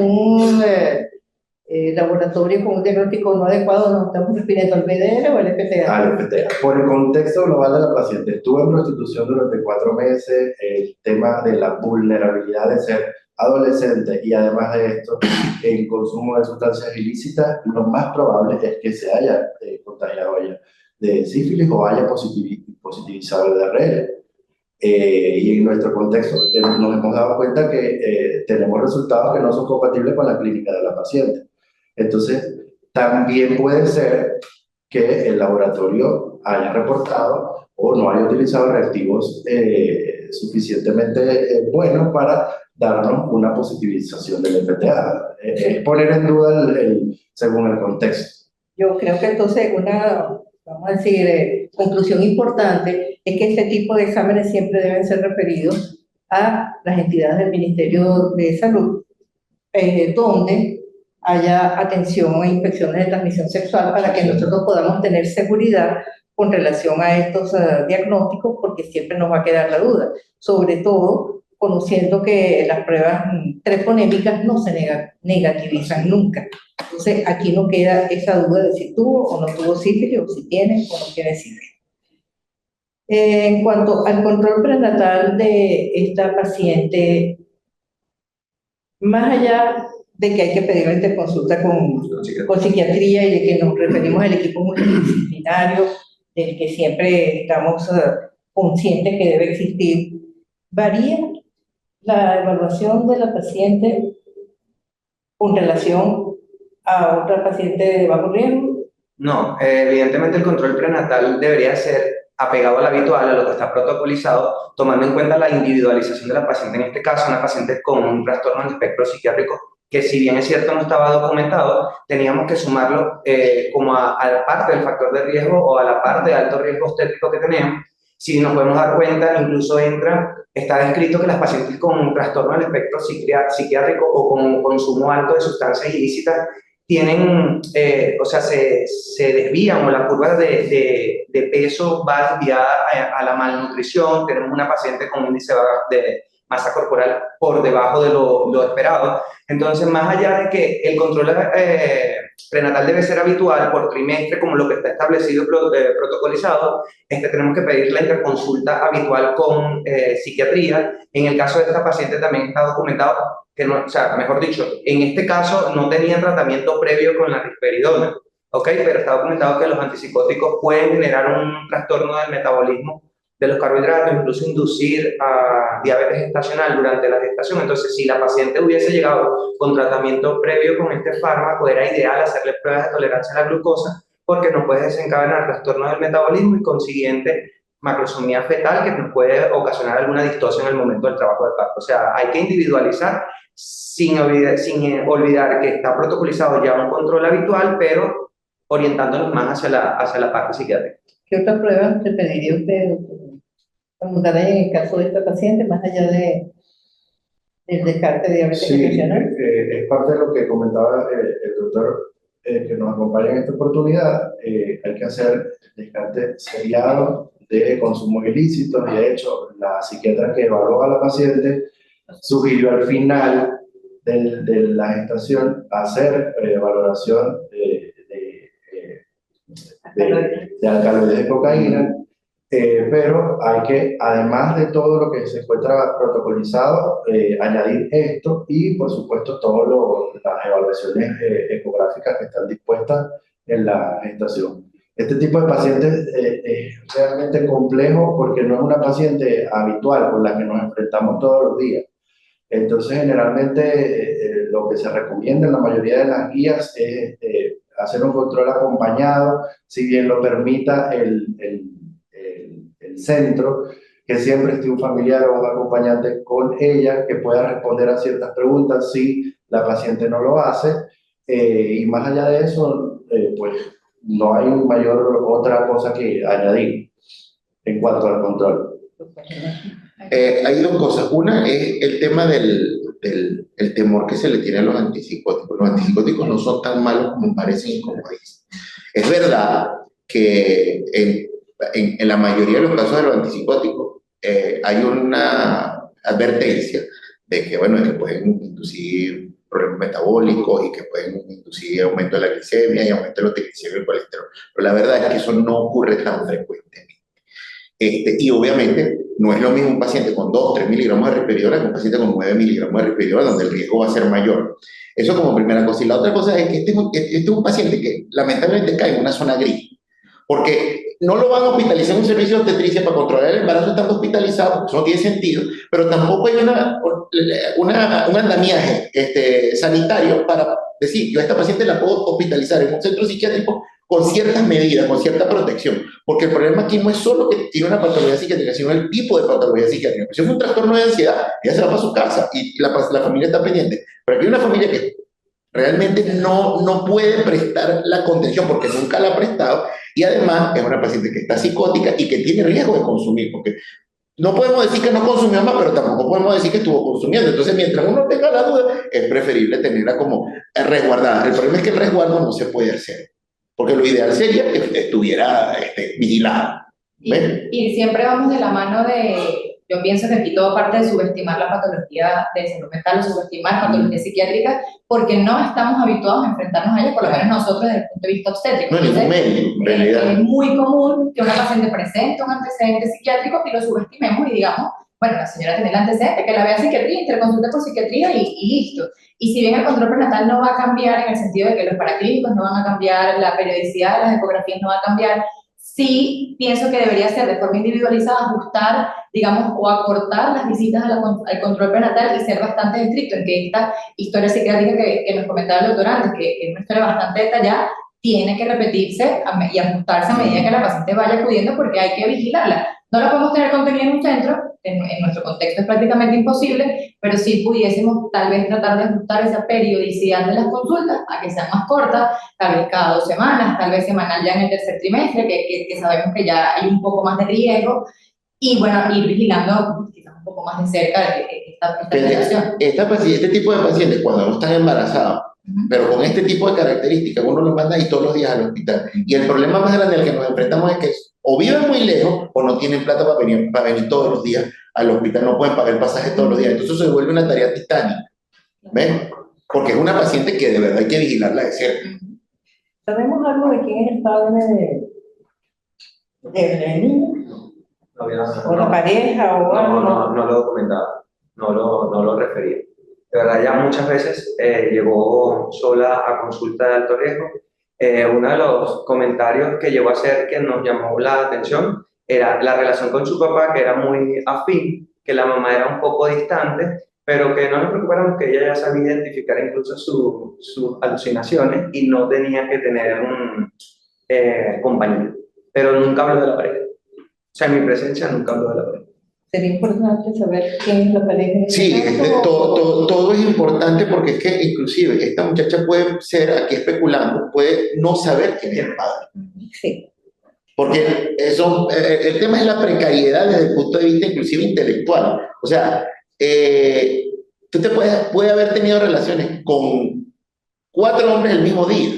laboratorio con un diagnóstico no adecuado, nos estamos refiriendo al BDR o al FTA. Al FTA. Por el contexto global de la paciente, estuvo en prostitución durante 4 meses, el tema de la vulnerabilidad de ser adolescente y además de esto, el consumo de sustancias ilícitas, lo más probable es que se haya contagiado ella de sífilis o haya positivizado el DRL. Y en nuestro contexto nos hemos dado cuenta que tenemos resultados que no son compatibles con la clínica de la paciente. Entonces, también puede ser que el laboratorio haya reportado o no haya utilizado reactivos suficientemente buenos para darnos una positivización del FTA. Es poner en duda según el contexto. Yo creo que entonces vamos a decir, conclusión importante es que este tipo de exámenes siempre deben ser referidos a las entidades del Ministerio de Salud, donde haya atención a infecciones de transmisión sexual para que nosotros podamos tener seguridad con relación a estos diagnósticos, porque siempre nos va a quedar la duda, sobre todo conociendo que las pruebas treponémicas no se negativizan nunca. Entonces, aquí no queda esa duda de si tuvo o no tuvo sífilis, o si tiene o no tiene sífilis. En cuanto al control prenatal de esta paciente, más allá de que hay que pedir la interconsulta con psiquiatría y de que nos referimos al equipo multidisciplinario, del que siempre estamos conscientes que debe existir, ¿varía la evaluación de la paciente con relación a otra paciente de bajo riesgo? No, evidentemente el control prenatal debería ser apegado al habitual, a lo que está protocolizado, tomando en cuenta la individualización de la paciente. En este caso, una paciente con un trastorno del espectro psiquiátrico, que si bien es cierto no estaba documentado, teníamos que sumarlo como a la parte del factor de riesgo o a la parte de alto riesgo obstétrico que tenemos. Si nos podemos dar cuenta, incluso está descrito que las pacientes con un trastorno del espectro psiquiátrico o con un consumo alto de sustancias ilícitas tienen, o sea, se desvían, o la curva de peso va desviada a la malnutrición. Tenemos una paciente con un índice de masa corporal por debajo de lo esperado. Entonces, más allá de que el control prenatal debe ser habitual por trimestre, como lo que está establecido protocolizado, tenemos que pedir la interconsulta habitual con psiquiatría. En el caso de esta paciente también está documentado que no, o sea, mejor dicho, en este caso no tenía tratamiento previo con la risperidona, ¿ok? Pero está documentado que los antipsicóticos pueden generar un trastorno del metabolismo de los carbohidratos, incluso inducir a diabetes gestacional durante la gestación. Entonces, si la paciente hubiese llegado con tratamiento previo con este fármaco, era ideal hacerle pruebas de tolerancia a la glucosa, porque no puede desencadenar trastorno del metabolismo y consiguiente macrosomía fetal, que nos puede ocasionar alguna distosia en el momento del trabajo de parto. O sea, hay que individualizar sin olvidar que está protocolizado ya un control habitual, pero orientándonos más hacia la parte psiquiátrica. ¿Qué otras pruebas te pediría usted, doctor, en el caso de esta paciente, más allá del descarte de diabetes gestacional? Es parte de lo que comentaba el doctor que nos acompaña en esta oportunidad. Hay que hacer descarte seriado de consumo ilícito, y de hecho la psiquiatra que evaluó a la paciente sugirió al final de la gestación hacer valoración de alcaloides de cocaína, pero hay que, además de todo lo que se encuentra protocolizado, añadir esto y, por supuesto, todas las evaluaciones ecográficas que están dispuestas en la gestación. Este tipo de pacientes es realmente complejo porque no es una paciente habitual con la que nos enfrentamos todos los días. Entonces, generalmente, lo que se recomienda en la mayoría de las guías es hacer un control acompañado, si bien lo permita el centro, que siempre esté un familiar o un acompañante con ella que pueda responder a ciertas preguntas si la paciente no lo hace. Y más allá de eso, pues no hay otra cosa que añadir en cuanto al control. Hay dos cosas. Una es el tema del temor que se le tiene a los antipsicóticos. Los antipsicóticos no son tan malos como parecen, como dicen. Es verdad que en la mayoría de los casos de los antipsicóticos hay una advertencia de que, bueno, que pueden inducir problemas metabólicos y que pueden inducir aumento de la glicemia y aumento de los triglicéridos y el colesterol. Pero la verdad es que eso no ocurre tan frecuentemente. Y obviamente no es lo mismo un paciente con 2 o 3 miligramos de risperidona que un paciente con 9 miligramos de risperidona, donde el riesgo va a ser mayor. Eso como primera cosa. Y la otra cosa es que este es un paciente que lamentablemente cae en una zona gris, porque no lo van a hospitalizar en un servicio de obstetricia para controlar el embarazo estando hospitalizado, porque eso no tiene sentido, pero tampoco hay un andamiaje sanitario para decir, yo a esta paciente la puedo hospitalizar en un centro psiquiátrico con ciertas medidas, con cierta protección, porque el problema aquí no es solo que tiene una patología psiquiátrica, sino el tipo de patología psiquiátrica. Si es un trastorno de ansiedad, ella se va para su casa y la familia está pendiente. Pero aquí hay una familia que realmente no puede prestar la contención porque nunca la ha prestado, y además es una paciente que está psicótica y que tiene riesgo de consumir, porque no podemos decir que no consumió más, pero tampoco podemos decir que estuvo consumiendo. Entonces, mientras uno tenga la duda, es preferible tenerla como resguardada. El problema es que el resguardo no se puede hacer, porque lo ideal sería que estuviera vigilada. Y siempre vamos de la mano yo pienso que aquí todo parte de subestimar la patología de salud mental o subestimar patología psiquiátrica, porque no estamos habituados a enfrentarnos a ella, por lo menos nosotros desde el punto de vista obstétrico. No, ningún médico, en realidad. Es muy común que una paciente presente un antecedente psiquiátrico y lo subestimemos y digamos, bueno, la señora tiene el antecedente, que la vea en psiquiatría, interconsulte por psiquiatría y listo. Y si bien el control prenatal no va a cambiar en el sentido de que los paraclínicos no van a cambiar, la periodicidad de las ecografías no va a cambiar, sí pienso que debería ser de forma individualizada, ajustar, digamos, o acortar las visitas al control prenatal y ser bastante estricto en que esta historia psiquiátrica que nos comentaba el doctor antes, que es una historia bastante detallada, tiene que repetirse y ajustarse a medida que la paciente vaya acudiendo porque hay que vigilarla. No la podemos tener contenida en un centro, en nuestro contexto es prácticamente imposible, pero sí pudiésemos tal vez tratar de ajustar esa periodicidad de las consultas a que sean más cortas, tal vez cada 2 semanas, tal vez semanal ya en el tercer trimestre, que sabemos que ya hay un poco más de riesgo, y bueno, ir vigilando quizás un poco más de cerca esta situación. Este tipo de pacientes, cuando no están embarazados, pero con este tipo de características, uno los manda ahí todos los días al hospital. Y el problema más grande al que nos enfrentamos es que o viven muy lejos o no tienen plata para venir todos los días al hospital, no pueden pagar el pasaje todos los días. Entonces se vuelve una tarea titánica. ¿Ven? Porque es una paciente que de verdad hay que vigilarla de cerca. ¿Sabemos algo de quién es el padre del niño? ¿O la pareja o algo? No lo documentaba, no lo refería. De verdad, ya muchas veces llegó sola a consulta de alto riesgo. Uno de los comentarios que llegó a hacer que nos llamó la atención era la relación con su papá, que era muy afín, que la mamá era un poco distante, pero que no nos preocupáramos, que ella ya sabía identificar incluso sus alucinaciones y no tenía que tener un compañero. Pero nunca habló de la pareja. O sea, en mi presencia nunca habló de la pareja. Sería importante saber quién es la pareja. Sí, todo es importante porque es que inclusive esta muchacha puede ser, aquí especulando, puede no saber quién es el padre. Sí. Porque el tema es la precariedad desde el punto de vista inclusive intelectual. O sea, tú puedes haber tenido relaciones con 4 hombres el mismo día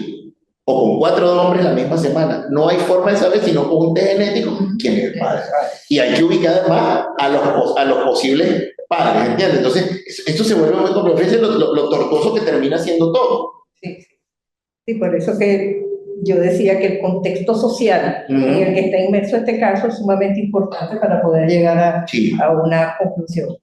o con 4 hombres la misma semana. No hay forma de saber, sino con un test genético, quién es el padre. Y hay que ubicar además a los posibles padres, ¿entiendes? Entonces, esto se vuelve muy complejo. Fíjense lo tortuoso que termina siendo todo. Sí, por eso que yo decía que el contexto social en el que está inmerso este caso es sumamente importante para poder llegar a una conclusión.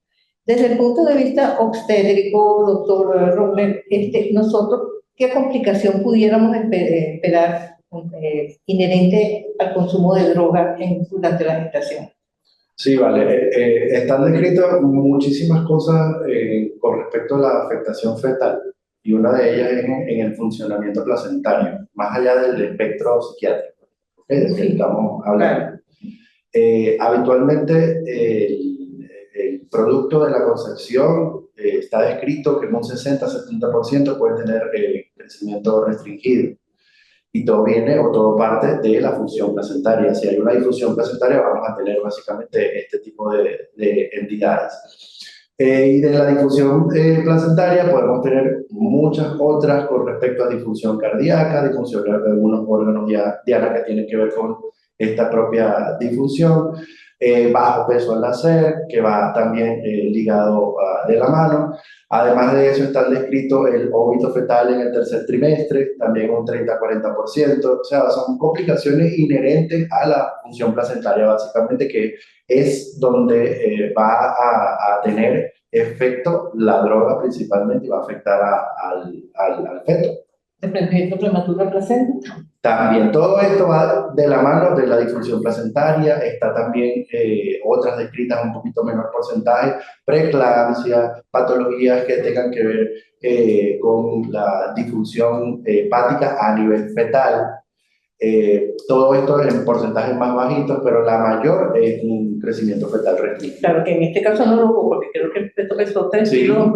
Desde el punto de vista obstétrico, doctor Robles, nosotros, ¿qué complicación pudiéramos esperar inherente al consumo de drogas durante la gestación? Sí, vale. Están descritas muchísimas cosas con respecto a la afectación fetal, y una de ellas es en el funcionamiento placentario, más allá del espectro psiquiátrico, del que estamos hablando. Habitualmente, el producto de la concepción está descrito que en un 60-70% puede tener crecimiento restringido. Y todo viene o todo parte de la función placentaria. Si hay una difusión placentaria, vamos a tener básicamente este tipo de entidades. Y de la difusión placentaria podemos tener muchas otras con respecto a difusión cardíaca, difusión de algunos órganos diana que tienen que ver con esta propia difusión. bajo peso al nacer, que va también ligado de la mano. Además de eso están descritos el óbito fetal en el tercer trimestre, también un 30-40%, o sea, son complicaciones inherentes a la función placentaria básicamente, que es donde va a tener efecto la droga principalmente y va a afectar al feto. Desprendimiento prematuro de placenta. También todo esto va de la mano de la disfunción placentaria, está también otras descritas un poquito menor porcentaje, preeclampsia, patologías que tengan que ver con la disfunción hepática a nivel fetal. Todo esto en porcentajes más bajitos, pero la mayor es un crecimiento fetal restringido. Claro que en este caso no lo hubo, porque creo que el feto pesó 3 Sí. kilos.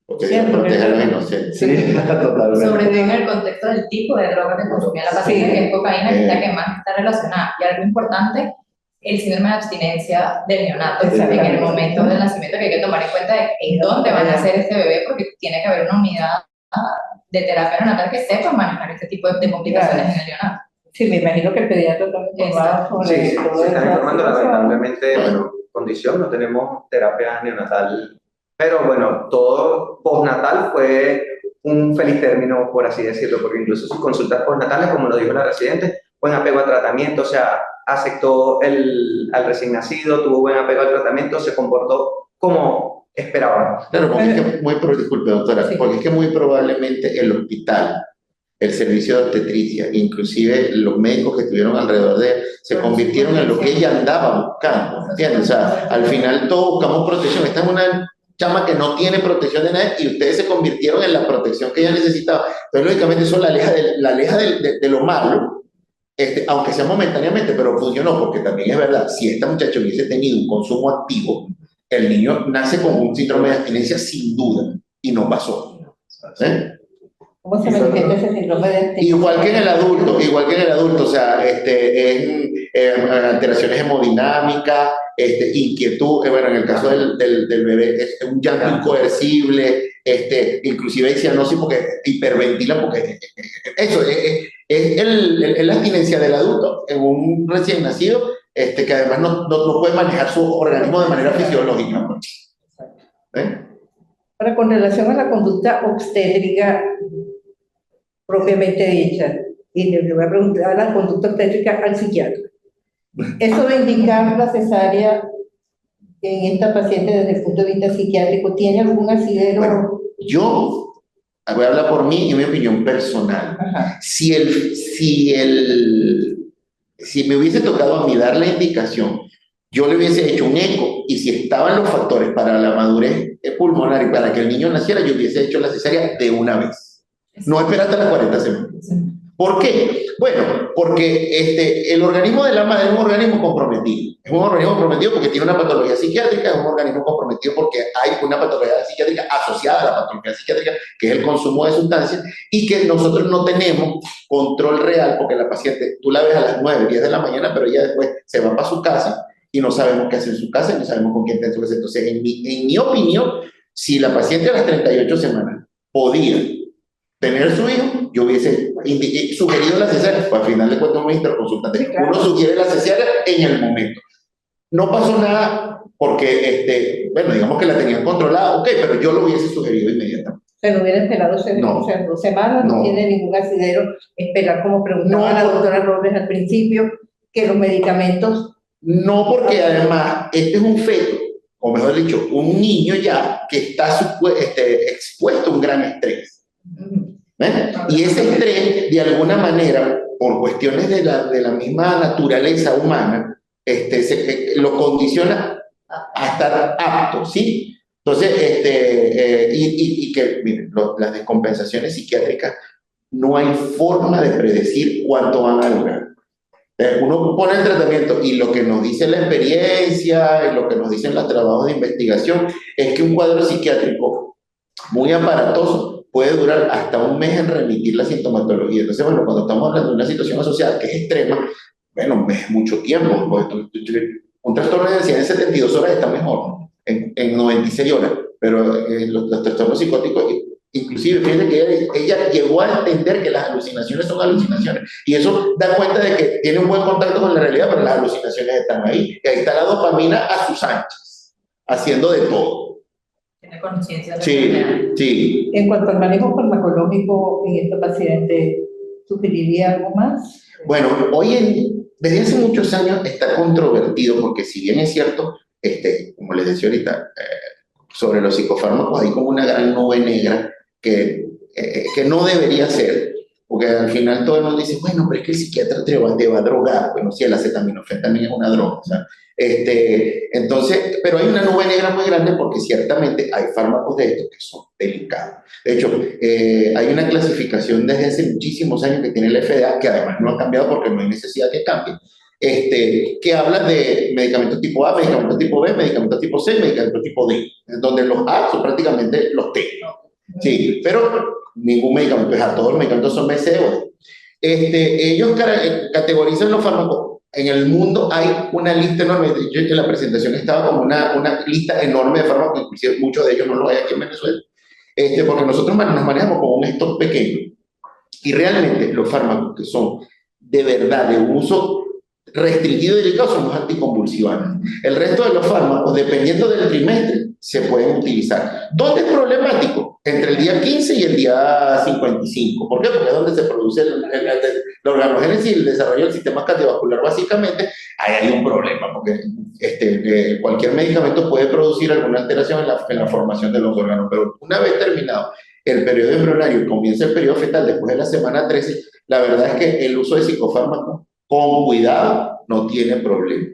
Porque Sí, ella porque- protege a los inocentes. Sí, totalmente. Sobre todo en el contexto del tipo de droga que consumía la paciente, Sí. que es cocaína, que es la que más está relacionada. Y algo importante, el síndrome de abstinencia del neonato, Exacto. en el momento del nacimiento, que hay que tomar en cuenta de en dónde van a hacer este bebé, porque tiene que haber una unidad de terapia neonatal que sepa manejar este tipo de complicaciones en el neonato. Sí, me imagino que el pediatra también informaba sobre Sí, sí, todo se están eso. informando, lamentablemente, bueno, condición, no tenemos terapia neonatal, pero bueno, todo postnatal fue un feliz término, por así decirlo, porque incluso sus consultas postnatales, como lo dijo la residente, buen apego al tratamiento, o sea, aceptó al recién nacido, tuvo buen apego al tratamiento, se comportó como esperábamos. Claro, porque es que disculpe, doctora, Sí. porque es que muy probablemente el hospital, el servicio de obstetricia, inclusive los médicos que estuvieron alrededor de él, se convirtieron en lo que ella andaba buscando, ¿entiendes? O sea, al final todos buscamos protección. Esta es una chama que no tiene protección de nadie y ustedes se convirtieron en la protección que ella necesitaba. Entonces, lógicamente, eso la aleja de lo malo, aunque sea momentáneamente, pero funcionó, porque también es verdad, si esta muchacha hubiese tenido un consumo activo, el niño nace con un síndrome de abstinencia sin duda, y no pasó. ¿Eh? ¿Cómo se manifiesta ese síndrome de abstinencia? Igual que en el adulto, o sea, en alteraciones hemodinámicas, inquietud, bueno, en el caso del bebé, es un llanto incoercible, inclusive hay cianosis porque hiperventila, porque eso es la abstinencia del adulto en un recién nacido, que además no puede manejar su organismo de manera fisiológica. ¿Eh? Ahora, con relación a la conducta obstétrica propiamente dicha, y le voy a preguntar a la conducta obstétrica al psiquiatra. Eso de indicar la cesárea en esta paciente desde el punto de vista psiquiátrico, ¿tiene algún asidero? Bueno, yo voy a hablar por mí y mi opinión personal. Ajá. Si me hubiese tocado a mí dar la indicación, yo le hubiese hecho un eco, y si estaban los factores para la madurez pulmonar y para que el niño naciera, yo hubiese hecho la cesárea de una vez. No esperar hasta las 40 semanas. ¿Por qué? Bueno, porque el organismo de la madre es un organismo comprometido. Es un organismo comprometido porque tiene una patología psiquiátrica, es un organismo comprometido porque hay una patología psiquiátrica asociada a la patología psiquiátrica, que es el consumo de sustancias, y que nosotros no tenemos control real, porque la paciente, tú la ves a las 9, 10 de la mañana, pero ella después se va para su casa y no sabemos qué hacer en su casa y no sabemos con quién está en su casa. Entonces, en mi opinión, si la paciente a las 38 semanas podía tener su hijo, yo hubiese sugerido la cesárea, pues al final de cuentas una interconsultante. Sí, claro. Uno sugiere la cesárea en el momento. No pasó nada porque, bueno, digamos que la tenían controlada, ok, pero yo lo hubiese sugerido inmediatamente. Se lo hubiera esperado No. o sea, 2 semanas, no No. tiene ningún asidero, esperar como preguntaba No. la doctora Robles al principio, que los medicamentos. No, porque además este es un feto, o mejor dicho, un niño ya que está expuesto a un gran estrés. ¿Ven? Y ese estrés, de alguna manera, por cuestiones de la misma naturaleza humana, lo condiciona a estar apto, ¿sí? Entonces, y que, miren, las descompensaciones psiquiátricas, no hay forma de predecir cuánto van a durar. Uno pone el tratamiento y lo que nos dice la experiencia y lo que nos dicen los trabajos de investigación es que un cuadro psiquiátrico muy aparatoso puede durar hasta un mes en remitir la sintomatología. Entonces, bueno, cuando estamos hablando de una situación asociada que es extrema, bueno, un mes es mucho tiempo. Pues, un trastorno de ansiedad en 72 horas está mejor, en 96 horas, pero los trastornos psicóticos Inclusive, fíjense que ella llegó a entender que las alucinaciones son alucinaciones. Y eso da cuenta de que tiene un buen contacto con la realidad, pero las alucinaciones están ahí. Y ahí está la dopamina a sus anchas, haciendo de todo. Tiene conciencia de la Sí, realidad. sí. En cuanto al manejo farmacológico en este paciente, ¿sugeriría algo más? Bueno, desde hace muchos años está controvertido, porque si bien es cierto, como les decía ahorita, sobre los psicofármacos hay como una gran nube negra que no debería ser, porque al final todo el mundo dice, bueno, pero es que el psiquiatra te va a drogar. Bueno, sí, el acetaminofén también es una droga, o sea, entonces, pero hay una nube negra muy grande porque ciertamente hay fármacos de estos que son delicados. De hecho, hay una clasificación desde hace muchísimos años que tiene el FDA, que además no ha cambiado porque no hay necesidad que cambie, que habla de medicamentos tipo A, medicamentos tipo B, medicamentos tipo C, medicamentos tipo D, donde los A son prácticamente los T. Sí, pero ningún medicamento es A, todos los medicamentos son B, C o D. Ellos categorizan los fármacos. En el mundo hay una lista enorme. Yo en la presentación estaba como una lista enorme de fármacos, inclusive muchos de ellos no los hay aquí en Venezuela, porque nosotros nos manejamos como un stock pequeño. Y realmente los fármacos que son de verdad de uso restringido y delicado son los anticonvulsivantes. El resto de los fármacos, dependiendo del trimestre, se pueden utilizar. ¿Dónde es problemático? Entre el día 15 y el día 55. ¿Por qué? Porque es donde se produce la organogénesis y el desarrollo del sistema cardiovascular, básicamente. Ahí hay un problema, porque cualquier medicamento puede producir alguna alteración en la formación de los órganos, pero una vez terminado el periodo embrionario y comienza el periodo fetal después de la semana 13, la verdad es que el uso de psicofármacos con cuidado no tiene problema.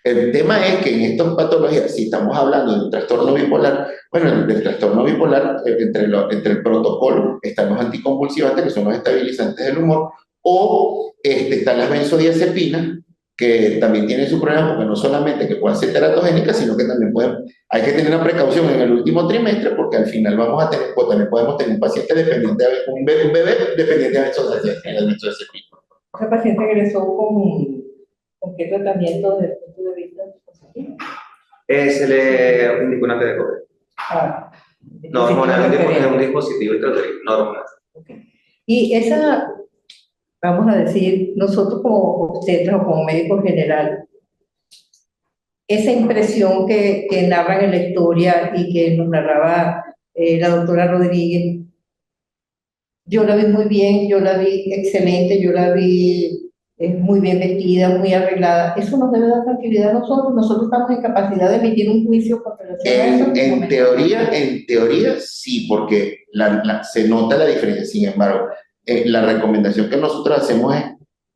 El tema es que en estas patologías, si estamos hablando de un trastorno bipolar, bueno, del trastorno bipolar, entre el protocolo están los anticonvulsivantes, que son los estabilizantes del humor, o están las benzodiazepinas, que también tienen su problema, porque no solamente que pueden ser teratogénicas, sino que también hay que tener una precaución en el último trimestre, porque al final vamos a tener, pues también podemos tener un paciente dependiente, un bebé dependiente de benzodiazepinas. ¿Ese paciente egresó con qué tratamiento desde el punto de vista positivo? Se le indicó una terapia. Ah, No, es un dispositivo normal. Okay. Y esa, vamos a decir, nosotros como obstetras o como médico general, esa impresión que narran en la historia y que nos narraba la doctora Rodríguez, yo la vi muy bien, yo la vi excelente, yo la vi muy bien vestida, muy arreglada. Eso nos debe dar tranquilidad a nosotros. Nosotros estamos en capacidad de emitir un juicio con relación a eso. En teoría sí, porque se nota la diferencia. Sin embargo, la recomendación que nosotros hacemos es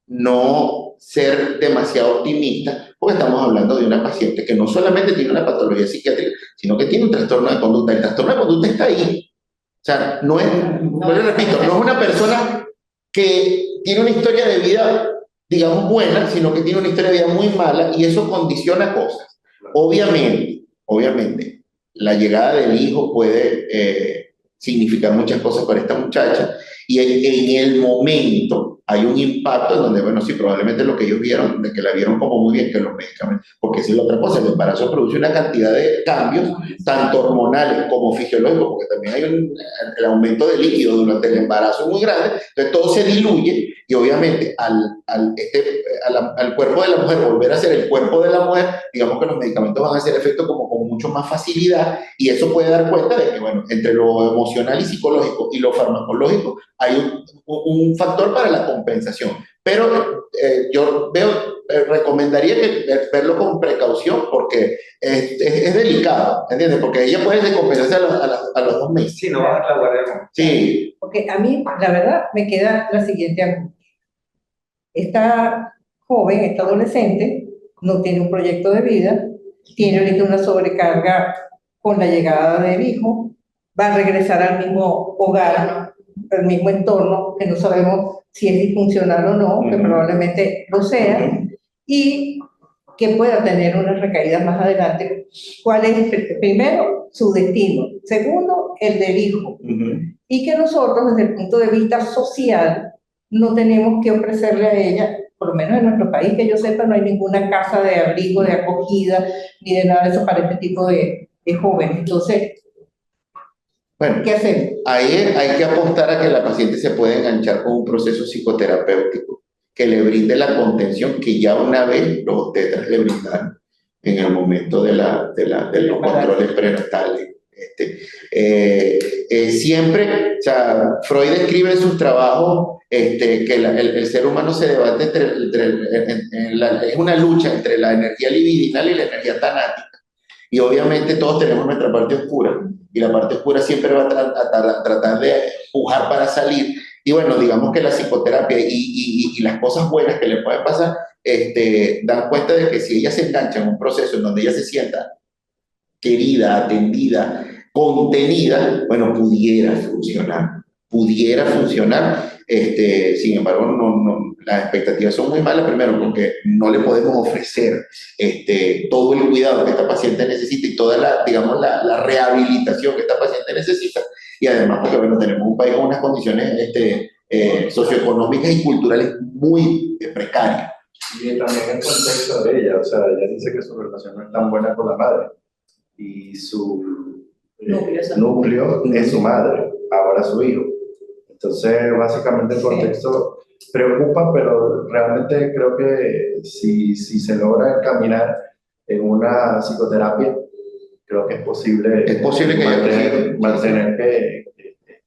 no ser demasiado optimistas, porque estamos hablando de una paciente que no solamente tiene una patología psiquiátrica, sino que tiene un trastorno de conducta. El trastorno de conducta está ahí. O sea, no es, repito, no es una persona que tiene una historia de vida, digamos, buena, sino que tiene una historia de vida muy mala, y eso condiciona cosas. Obviamente, la llegada del hijo puede significar muchas cosas para esta muchacha, y en el momento hay un impacto en donde, bueno, sí, probablemente lo que ellos vieron, de que la vieron como muy bien, que los medicamentos, porque esa es la otra cosa, el embarazo produce una cantidad de cambios, tanto hormonales como fisiológicos, porque también hay el aumento de líquido durante el embarazo muy grande, entonces todo se diluye, y obviamente al cuerpo de la mujer volver a ser el cuerpo de la mujer, digamos que los medicamentos van a hacer efecto como con mucho más facilidad, y eso puede dar cuenta de que, bueno, entre lo emocional y psicológico y lo farmacológico hay un factor para la compensación. Pero yo recomendaría verlo con precaución, porque es delicado, ¿entiendes? Porque ella puede decompensarse a los 2 meses. Sí, no bajar la guardia. Sí. Porque a mí, la verdad, me queda la siguiente angustia. Esta joven, esta adolescente, no tiene un proyecto de vida, tiene ahorita una sobrecarga con la llegada del hijo, va a regresar al mismo hogar, al mismo entorno, que no sabemos si es disfuncional o no, que probablemente lo sea, y que pueda tener unas recaídas más adelante. ¿Cuál es, primero, su destino? Segundo, el del hijo. Y que nosotros, desde el punto de vista social, no tenemos que ofrecerle a ella, por lo menos en nuestro país, que yo sepa, no hay ninguna casa de abrigo, de acogida, ni de nada de eso para este tipo de jóvenes. Entonces, Bueno, ¿Qué hacemos? ahí hay que apostar a que la paciente se pueda enganchar con un proceso psicoterapéutico que le brinde la contención que ya una vez los obstetras le brindaron en el momento de los controles prenatales. Siempre, o sea, Freud describe en sus trabajos que el ser humano se debate es una lucha entre la energía libidinal y la energía tanática. Y obviamente todos tenemos nuestra parte oscura, y la parte oscura siempre va a tratar de empujar para salir. Y bueno, digamos que la psicoterapia y las cosas buenas que le pueden pasar, dan cuenta de que si ella se engancha en un proceso en donde ella se sienta querida, atendida, contenida, bueno, pudiera funcionar. Sin embargo, las expectativas son muy malas, primero porque no le podemos ofrecer todo el cuidado que esta paciente necesita y toda digamos, la rehabilitación que esta paciente necesita, y además porque, bueno, tenemos un país con unas condiciones socioeconómicas y culturales muy precarias. Y también el contexto de ella, o sea, ella dice que su relación no es tan buena con la madre, y su núcleo es su madre, ahora su hijo. Entonces, básicamente el contexto preocupa, pero realmente creo que si se logra caminar en una psicoterapia, creo que es posible mantener que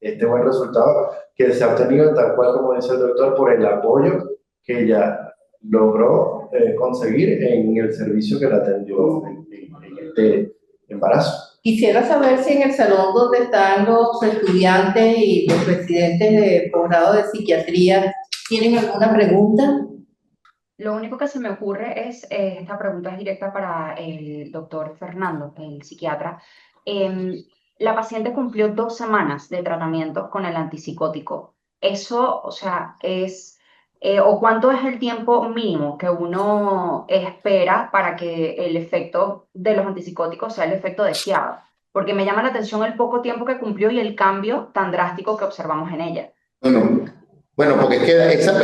este buen resultado que se ha obtenido, tal cual como dice el doctor, por el apoyo que ella logró conseguir en el servicio que la atendió en este embarazo. Quisiera saber si en el salón donde están los estudiantes y los residentes de posgrado de psiquiatría tienen alguna pregunta. Lo único que se me ocurre es, esta pregunta es directa para el doctor Fernando, el psiquiatra. La paciente cumplió 2 semanas de tratamiento con el antipsicótico. Eso, o sea, o cuánto es el tiempo mínimo que uno espera para que el efecto de los antipsicóticos sea el efecto deseado. Porque me llama la atención el poco tiempo que cumplió y el cambio tan drástico que observamos en ella. Bueno, porque queda esa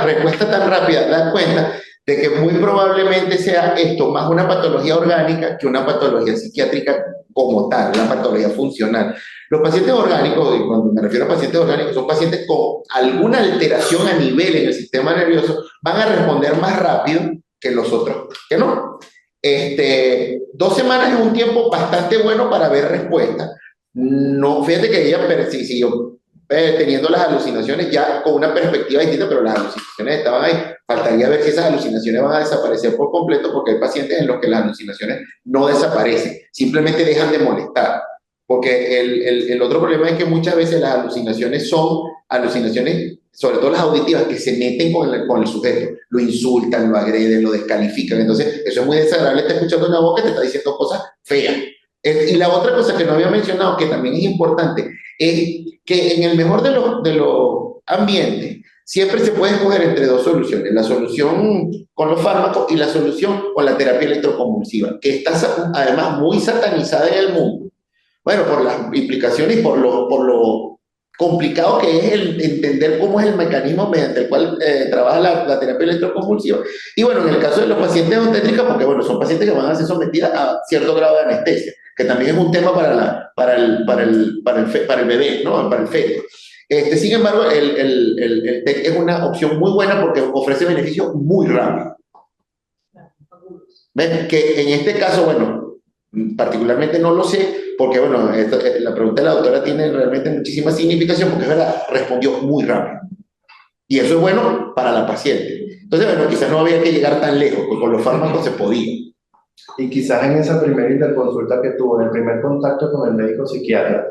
respuesta tan rápida da cuenta de que muy probablemente sea esto más una patología orgánica que una patología psiquiátrica como tal, una patología funcional. Los pacientes orgánicos, y cuando me refiero a pacientes orgánicos, son pacientes con alguna alteración a nivel en el sistema nervioso, van a responder más rápido que los otros, que no. 2 semanas es un tiempo bastante bueno para ver respuesta. No, fíjate que ella siguió teniendo las alucinaciones ya con una perspectiva distinta, pero las alucinaciones estaban ahí. Faltaría ver si esas alucinaciones van a desaparecer por completo, porque hay pacientes en los que las alucinaciones no desaparecen, simplemente dejan de molestar. Porque el otro problema es que muchas veces las alucinaciones son alucinaciones, sobre todo las auditivas, que se meten con el sujeto, lo insultan, lo agreden, lo descalifican. Entonces, eso es muy desagradable, está escuchando una voz que te está diciendo cosas feas. Y la otra cosa que no había mencionado, que también es importante, es que en el mejor de los ambientes siempre se puede escoger entre 2 soluciones: la solución con los fármacos y la solución con la terapia electroconvulsiva, que está además muy satanizada en el mundo. Bueno, por las implicaciones y por lo complicado que es el entender cómo es el mecanismo mediante el cual trabaja la terapia electroconvulsiva. Y bueno, en el caso de los pacientes obstétricos, porque bueno, son pacientes que van a ser sometidas a cierto grado de anestesia, que también es un tema para el bebé, ¿no? Para el feto. Sin embargo, el TEC es una opción muy buena porque ofrece beneficios muy rápidos. ¿Ven? Que en este caso, bueno, particularmente no lo sé, porque bueno, la pregunta de la doctora tiene realmente muchísima significación, porque es verdad, respondió muy rápido. Y eso es bueno para la paciente. Entonces, bueno, quizás no había que llegar tan lejos, porque con los fármacos se podía. Y quizás en esa primera interconsulta que tuvo, en el primer contacto con el médico psiquiatra,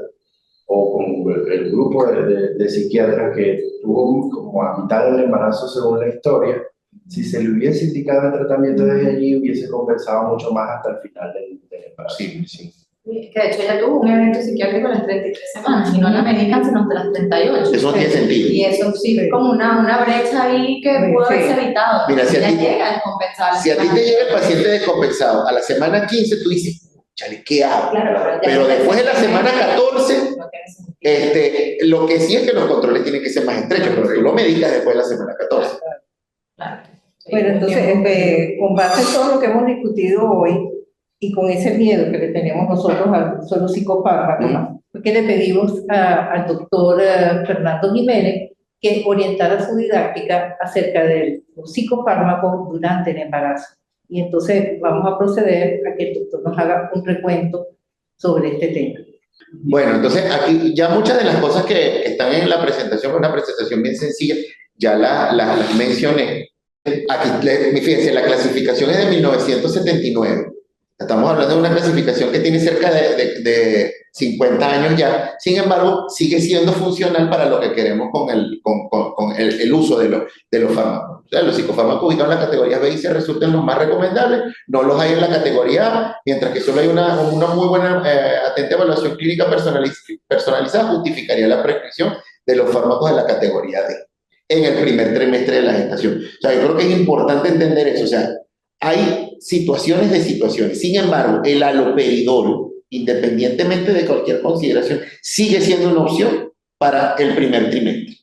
o con el grupo de psiquiatras que tuvo como a mitad del embarazo según la historia, si se le hubiese indicado el tratamiento desde allí, hubiese compensado mucho más hasta el final del embarazo. Sí. Que de hecho ella tuvo un evento psiquiátrico a las 33 semanas y no la medican sino hasta las 38. Eso no tiene sentido. Y eso sí es como una brecha ahí que pudo haberse evitado. Mira, si a ti te llega el paciente descompensado a la semana 15, tú dices, chale, ¿qué hago? Claro, pero después de la semana 14, lo que sí es que los controles tienen que ser más estrechos, pero tú lo medicas después de la semana 14. Claro. Bueno, entonces, con base en todo lo que hemos discutido hoy y con ese miedo que le tenemos nosotros al solo psicofármaco, que le pedimos al doctor Fernando Jiménez que orientara su didáctica acerca de los psicofármacos durante el embarazo. Y entonces vamos a proceder a que el doctor nos haga un recuento sobre este tema. Bueno, entonces aquí ya muchas de las cosas que están en la presentación, una presentación bien sencilla, ya las mencioné. Aquí, fíjense, la clasificación es de 1979. Estamos hablando de una clasificación que tiene cerca de 50 años ya. Sin embargo, sigue siendo funcional para lo que queremos con el uso de los fármacos. O sea, los psicofármacos ubicados en la categoría B y C resultan los más recomendables. No los hay en la categoría A, mientras que solo hay una muy buena, atenta evaluación clínica personalizada justificaría la prescripción de los fármacos de la categoría D en el primer trimestre de la gestación. O sea, yo creo que es importante entender eso. O sea, hay situaciones de situaciones. Sin embargo, el haloperidol, independientemente de cualquier consideración, sigue siendo una opción para el primer trimestre.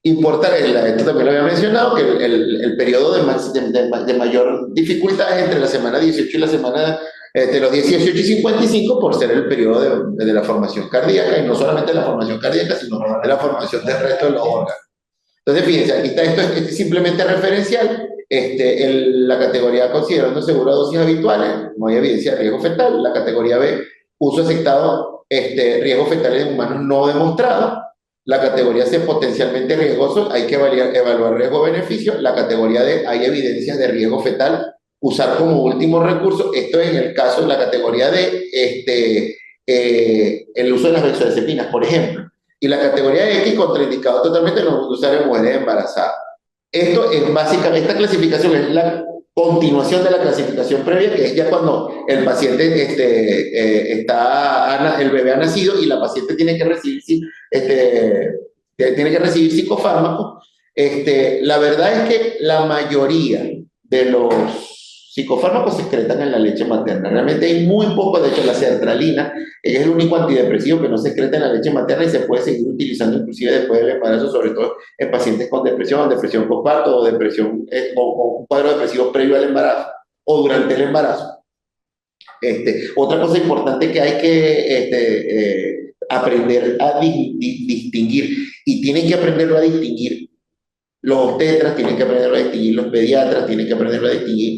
Importa, esto también lo había mencionado, que el periodo de mayor dificultad es entre la semana 18 y la semana de los 18 y 55 por ser el periodo de la formación cardíaca, y no solamente la formación cardíaca, sino de la formación del resto de los órganos. Entonces, fíjense, aquí está esto, es simplemente referencial. La categoría A, considerando seguro a dosis habituales, no hay evidencia de riesgo fetal. La categoría B, uso aceptado, riesgo fetal en humanos no demostrado. La categoría C, potencialmente riesgoso, hay que evaluar riesgo-beneficio. La categoría D, hay evidencias de riesgo fetal, usar como último recurso. Esto es en el caso de la categoría D, el uso de las benzodiazepinas, por ejemplo. Y la categoría X, contraindicado totalmente, no usar en mujeres embarazadas. Esto es básicamente, esta clasificación es la continuación de la clasificación previa, que es ya cuando el paciente el bebé ha nacido y la paciente tiene que recibir psicofármacos. La verdad es que la mayoría de los psicofármacos se excretan en la leche materna. Realmente hay muy poco, de hecho la sertralina es el único antidepresivo que no se excreta en la leche materna y se puede seguir utilizando inclusive después del embarazo, sobre todo en pacientes con depresión postparto o depresión o un cuadro depresivo previo al embarazo o durante el embarazo. Otra cosa importante que hay que aprender a distinguir, y tienen que aprenderlo a distinguir. Los obstetras tienen que aprenderlo a distinguir, los pediatras tienen que aprenderlo a distinguir,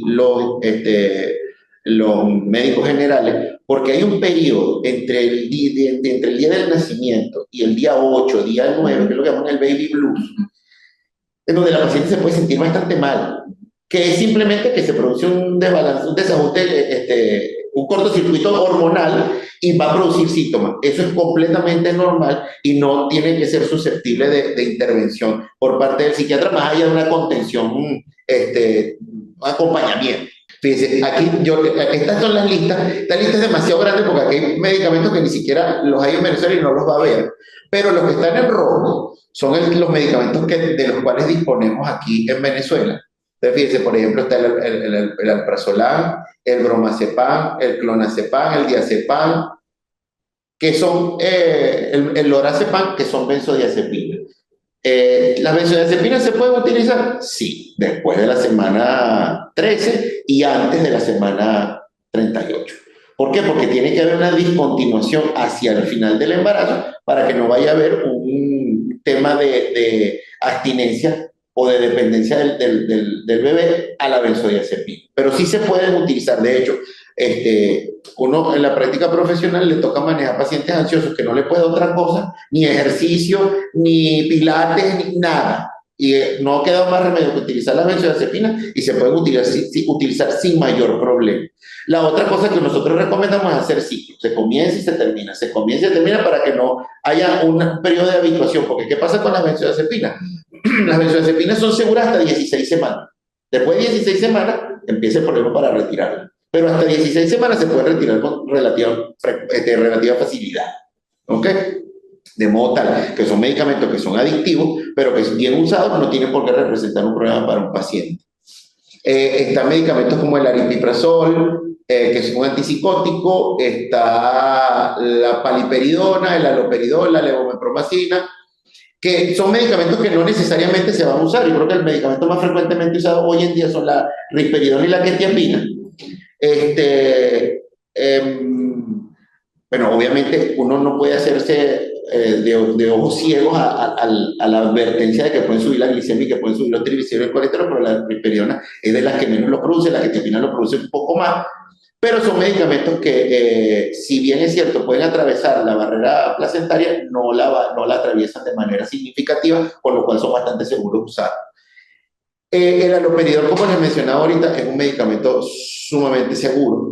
los médicos generales, porque hay un periodo entre el día del nacimiento y el día 8, día 9, que es lo que llaman el baby blues, en donde la paciente se puede sentir bastante mal, que es simplemente que se produce un desbalance, un desajuste, un cortocircuito hormonal y va a producir síntomas. Eso es completamente normal y no tiene que ser susceptible de intervención por parte del psiquiatra, más allá de una contención, un acompañamiento. Fíjense, aquí estas son las listas. Esta lista es demasiado grande porque aquí hay medicamentos que ni siquiera los hay en Venezuela y no los va a ver. Pero los que están en rojo son los medicamentos de los cuales disponemos aquí en Venezuela. Entonces, fíjense, por ejemplo, está el alprazolam, el bromazepam, el clonazepam, el diazepam, que son el lorazepam, que son benzodiazepinas. ¿Las benzodiazepinas se pueden utilizar? Sí, después de la semana 13 y antes de la semana 38. ¿Por qué? Porque tiene que haber una discontinuación hacia el final del embarazo para que no vaya a haber un tema de abstinencia o de dependencia del bebé a la benzodiazepina. Pero sí se pueden utilizar. De hecho, uno en la práctica profesional le toca manejar pacientes ansiosos que no le puede otra cosa, ni ejercicio, ni pilates, ni nada. Y no queda más remedio que utilizar la benzodiazepina y se pueden utilizar sin mayor problema. La otra cosa que nosotros recomendamos es hacer ciclos. Se comienza y se termina, se comienza y se termina para que no haya un periodo de habituación. Porque ¿qué pasa con las benzodiazepinas? Las benzodiazepinas son seguras hasta 16 semanas. Después de 16 semanas empieza el problema para retirarla. Pero hasta 16 semanas se puede retirar con relativa facilidad. ¿Ok? De modo tal que son medicamentos que son adictivos, pero que bien usados no tienen por qué representar un problema para un paciente. Están medicamentos como el aripiprazol, que es un antipsicótico, está la paliperidona, el haloperidol, la levomepromacina, que son medicamentos que no necesariamente se van a usar. Yo creo que el medicamento más frecuentemente usado hoy en día son la risperidona y la quetiapina. bueno, obviamente uno no puede hacerse de ojos ciegos a la advertencia de que pueden subir la glicemia y que pueden subir los triglicéridos y el colesterol, pero la risperidona es de las que menos lo produce, la quetiapina lo produce un poco más, pero son medicamentos que, si bien es cierto, pueden atravesar la barrera placentaria, no la atraviesan de manera significativa, con lo cual son bastante seguros de usar. El haloperidol, como les mencionaba ahorita, es un medicamento sumamente seguro.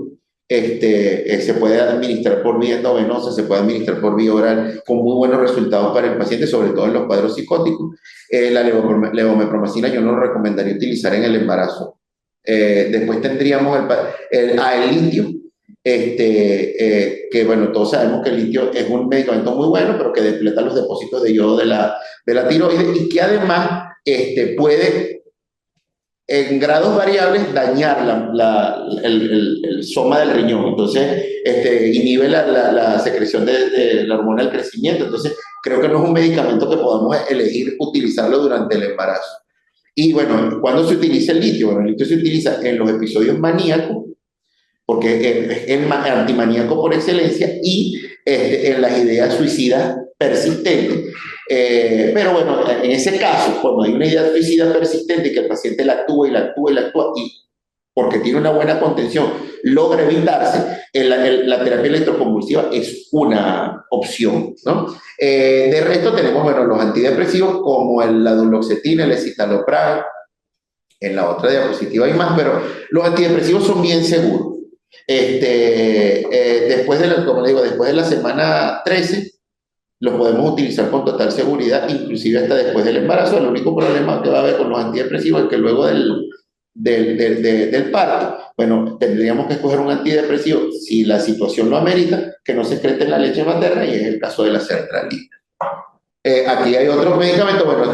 Se puede administrar por vía endovenosa, se puede administrar por vía oral, con muy buenos resultados para el paciente, sobre todo en los cuadros psicóticos. La levomepromacina yo no lo recomendaría utilizar en el embarazo. Después tendríamos el litio, que bueno, todos sabemos que el litio es un medicamento muy bueno, pero que depleta los depósitos de yodo de la tiroides y que además puede en grados variables dañar el soma del riñón, entonces inhibe la secreción de la hormona del crecimiento, entonces creo que no es un medicamento que podamos elegir utilizarlo durante el embarazo. Y bueno, ¿cuándo se utiliza el litio? Bueno, el litio se utiliza en los episodios maníacos, porque es el antimaníaco por excelencia, y en las ideas suicidas persistentes. Pero bueno, en ese caso, cuando hay una idea suicida persistente que el paciente la actúa y la actúa y la actúa, y porque tiene una buena contención, logra evitarse, la terapia electroconvulsiva es una opción, ¿no? De resto tenemos, bueno, los antidepresivos como la duloxetina, el escitalopram, en la otra diapositiva hay más, pero los antidepresivos son bien seguros. Como le digo, después de la semana 13, los podemos utilizar con total seguridad, inclusive hasta después del embarazo. El único problema que va a haber con los antidepresivos es que luego del parto, bueno, tendríamos que escoger un antidepresivo si la situación lo amerita, que no se excrete en la leche materna, y es el caso de la sertralina. Aquí hay otros medicamentos, bueno,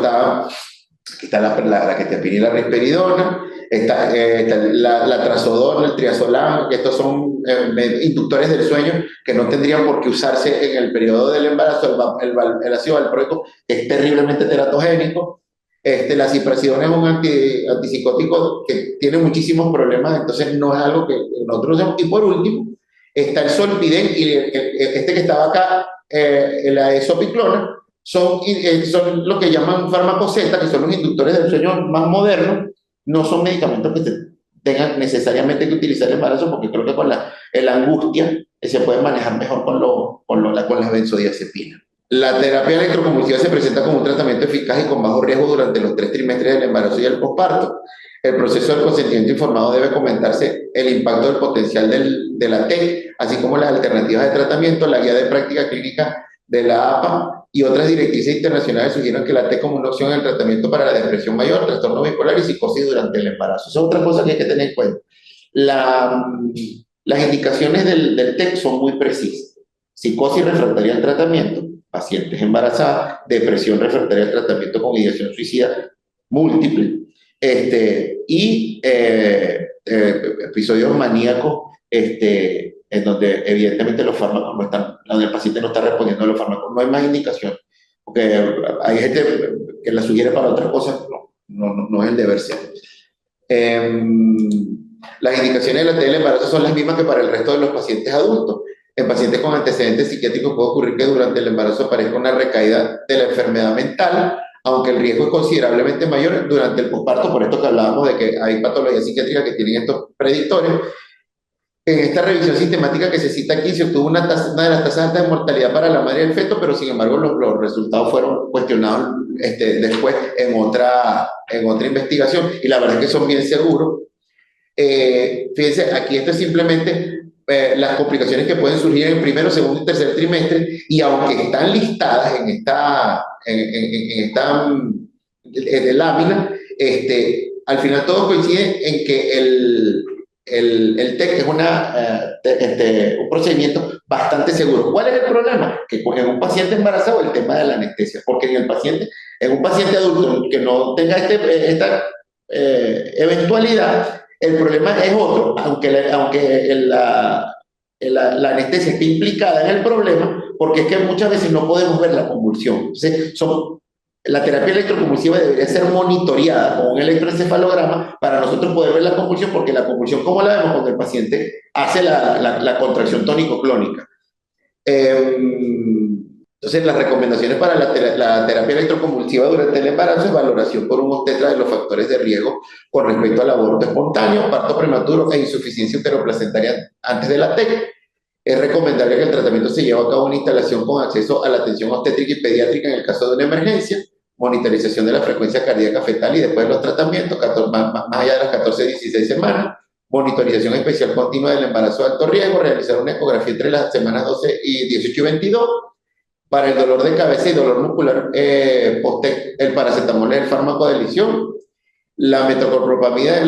está la quetiapina y la risperidona, está la trazodona, el triazolam, que estos son inductores del sueño que no tendrían por qué usarse en el periodo del embarazo. El ácido valproico es terriblemente teratogénico. La ciprasidona es un antipsicótico que tiene muchísimos problemas, entonces no es algo que nosotros usamos. Y por último, está el solpidem y que estaba acá, la esopiclona, son lo que llaman fármacos Z, que son los inductores del sueño más modernos. No son medicamentos que se tengan necesariamente que utilizar en embarazo, porque creo que con la angustia se puede manejar mejor con las benzodiazepinas. La terapia electroconvulsiva se presenta como un tratamiento eficaz y con bajo riesgo durante los 3 trimestres del embarazo y el posparto. El proceso del consentimiento informado debe comentarse el impacto del potencial de la TEC, así como las alternativas de tratamiento. La guía de práctica clínica de la APA y otras directrices internacionales sugieren que la TEC como una opción en el tratamiento para la depresión mayor, trastorno bipolar y psicosis durante el embarazo. Esa es otra cosa que hay que tener en cuenta. Las indicaciones del TEC son muy precisas. Psicosis refractaria al tratamiento, pacientes embarazadas, depresión refractaria al tratamiento con ideación suicida múltiple, y episodios maníacos, en donde evidentemente los fármacos no están, donde el paciente no está respondiendo a los fármacos. No hay más indicación, porque hay gente que la sugiere para otras cosas, no es el deber ser. Las indicaciones de la TEC del embarazo son las mismas que para el resto de los pacientes adultos. En pacientes con antecedentes psiquiátricos puede ocurrir que durante el embarazo aparezca una recaída de la enfermedad mental, aunque el riesgo es considerablemente mayor durante el posparto, por esto que hablábamos de que hay patologías psiquiátricas que tienen estos predictores. En esta revisión sistemática que se cita aquí se obtuvo una de las tasas altas de mortalidad para la madre y el feto, pero sin embargo los resultados fueron cuestionados después en otra investigación, y la verdad es que son bien seguros. Fíjense, aquí esto es simplemente las complicaciones que pueden surgir en el primero, segundo y tercer trimestre, y aunque están listadas en esta lámina, al final todos coinciden en que el TEC es un procedimiento bastante seguro. ¿Cuál es el problema? Que en un paciente embarazado el tema de la anestesia, porque en un paciente adulto que no tenga esta eventualidad, el problema es otro, aunque la anestesia esté implicada en el problema, porque es que muchas veces no podemos ver la convulsión. Entonces, la terapia electroconvulsiva debería ser monitoreada con un electroencefalograma para nosotros poder ver la convulsión, porque la convulsión, ¿cómo la vemos? Cuando el paciente hace la contracción tónico-clónica. Entonces, las recomendaciones para la terapia electroconvulsiva durante el embarazo es valoración por un obstetra de los factores de riesgo con respecto al aborto espontáneo, parto prematuro e insuficiencia uteroplacentaria antes de la TEC. Es recomendable que el tratamiento se lleve a cabo en una instalación con acceso a la atención obstétrica y pediátrica en el caso de una emergencia, monitorización de la frecuencia cardíaca fetal y después de los tratamientos, más allá de las 14-16 semanas, monitorización especial continua del embarazo de alto riesgo, realizar una ecografía entre las semanas 12 y 18 y 22. Para el dolor de cabeza y dolor muscular, el paracetamol es el fármaco de elección. La metoclopramida,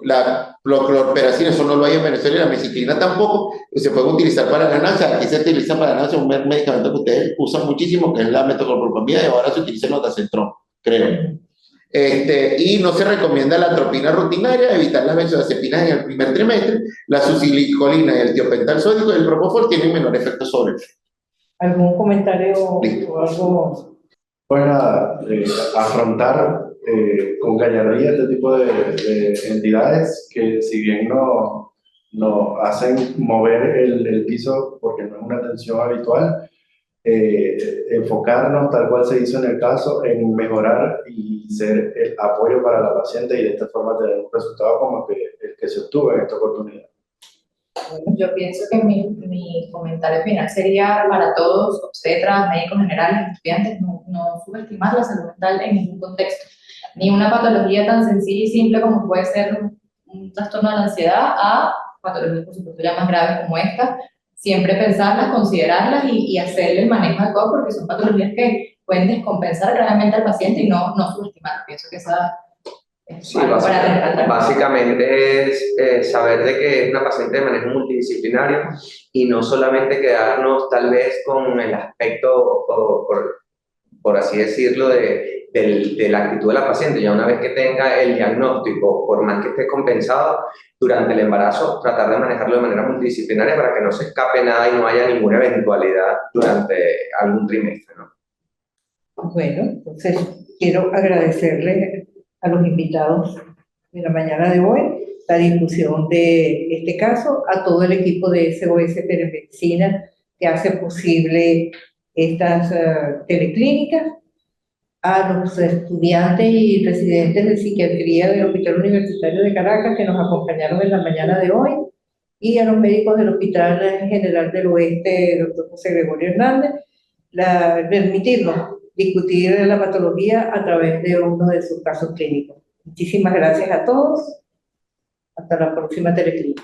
la clorperacina, eso no lo hay en Venezuela, y la mesiclina tampoco, y se puede utilizar para la náusea. Aquí se utiliza para la náusea un medicamento que ustedes usan muchísimo, que es la metoclopramida, y ahora se utiliza el ondansetron, creo. Y no se recomienda la atropina rutinaria, evitar las benzodiazepinas en el primer trimestre, la succinilcolina y el tiopental sódico y el propofol tienen menor efecto sobre el feto. ¿Algún comentario o algo? Pues nada, afrontar con gallardía este tipo de entidades que, si bien no hacen mover el piso porque no es una atención habitual, enfocarnos, tal cual se hizo en el caso, en mejorar y ser el apoyo para la paciente y de esta forma tener un resultado como el que se obtuvo en esta oportunidad. Yo pienso que mi comentario final sería para todos, obstetras, médicos generales, estudiantes, no subestimar la salud mental en ningún contexto. Ni una patología tan sencilla y simple como puede ser un trastorno de la ansiedad a patologías, por supuesto, ya más graves como esta. Siempre pensarlas, considerarlas y hacerle el manejo adecuado porque son patologías que pueden descompensar gravemente al paciente y no subestimar. Pienso que esa... Sí, básicamente es saber de que es una paciente de manejo multidisciplinario y no solamente quedarnos tal vez con el aspecto, por así decirlo, de la actitud de la paciente. Ya una vez que tenga el diagnóstico, por más que esté compensado durante el embarazo, tratar de manejarlo de manera multidisciplinaria para que no se escape nada y no haya ninguna eventualidad durante algún trimestre, ¿no? Bueno, entonces quiero agradecerle a los invitados de la mañana de hoy la discusión de este caso, a todo el equipo de SOS Telemedicina que hace posible estas teleclínicas, a los estudiantes y residentes de psiquiatría del Hospital Universitario de Caracas que nos acompañaron en la mañana de hoy, y a los médicos del Hospital General del Oeste, doctor José Gregorio Hernández, permitirnos discutir la patología a través de uno de sus casos clínicos. Muchísimas gracias a todos. Hasta la próxima teleclínica.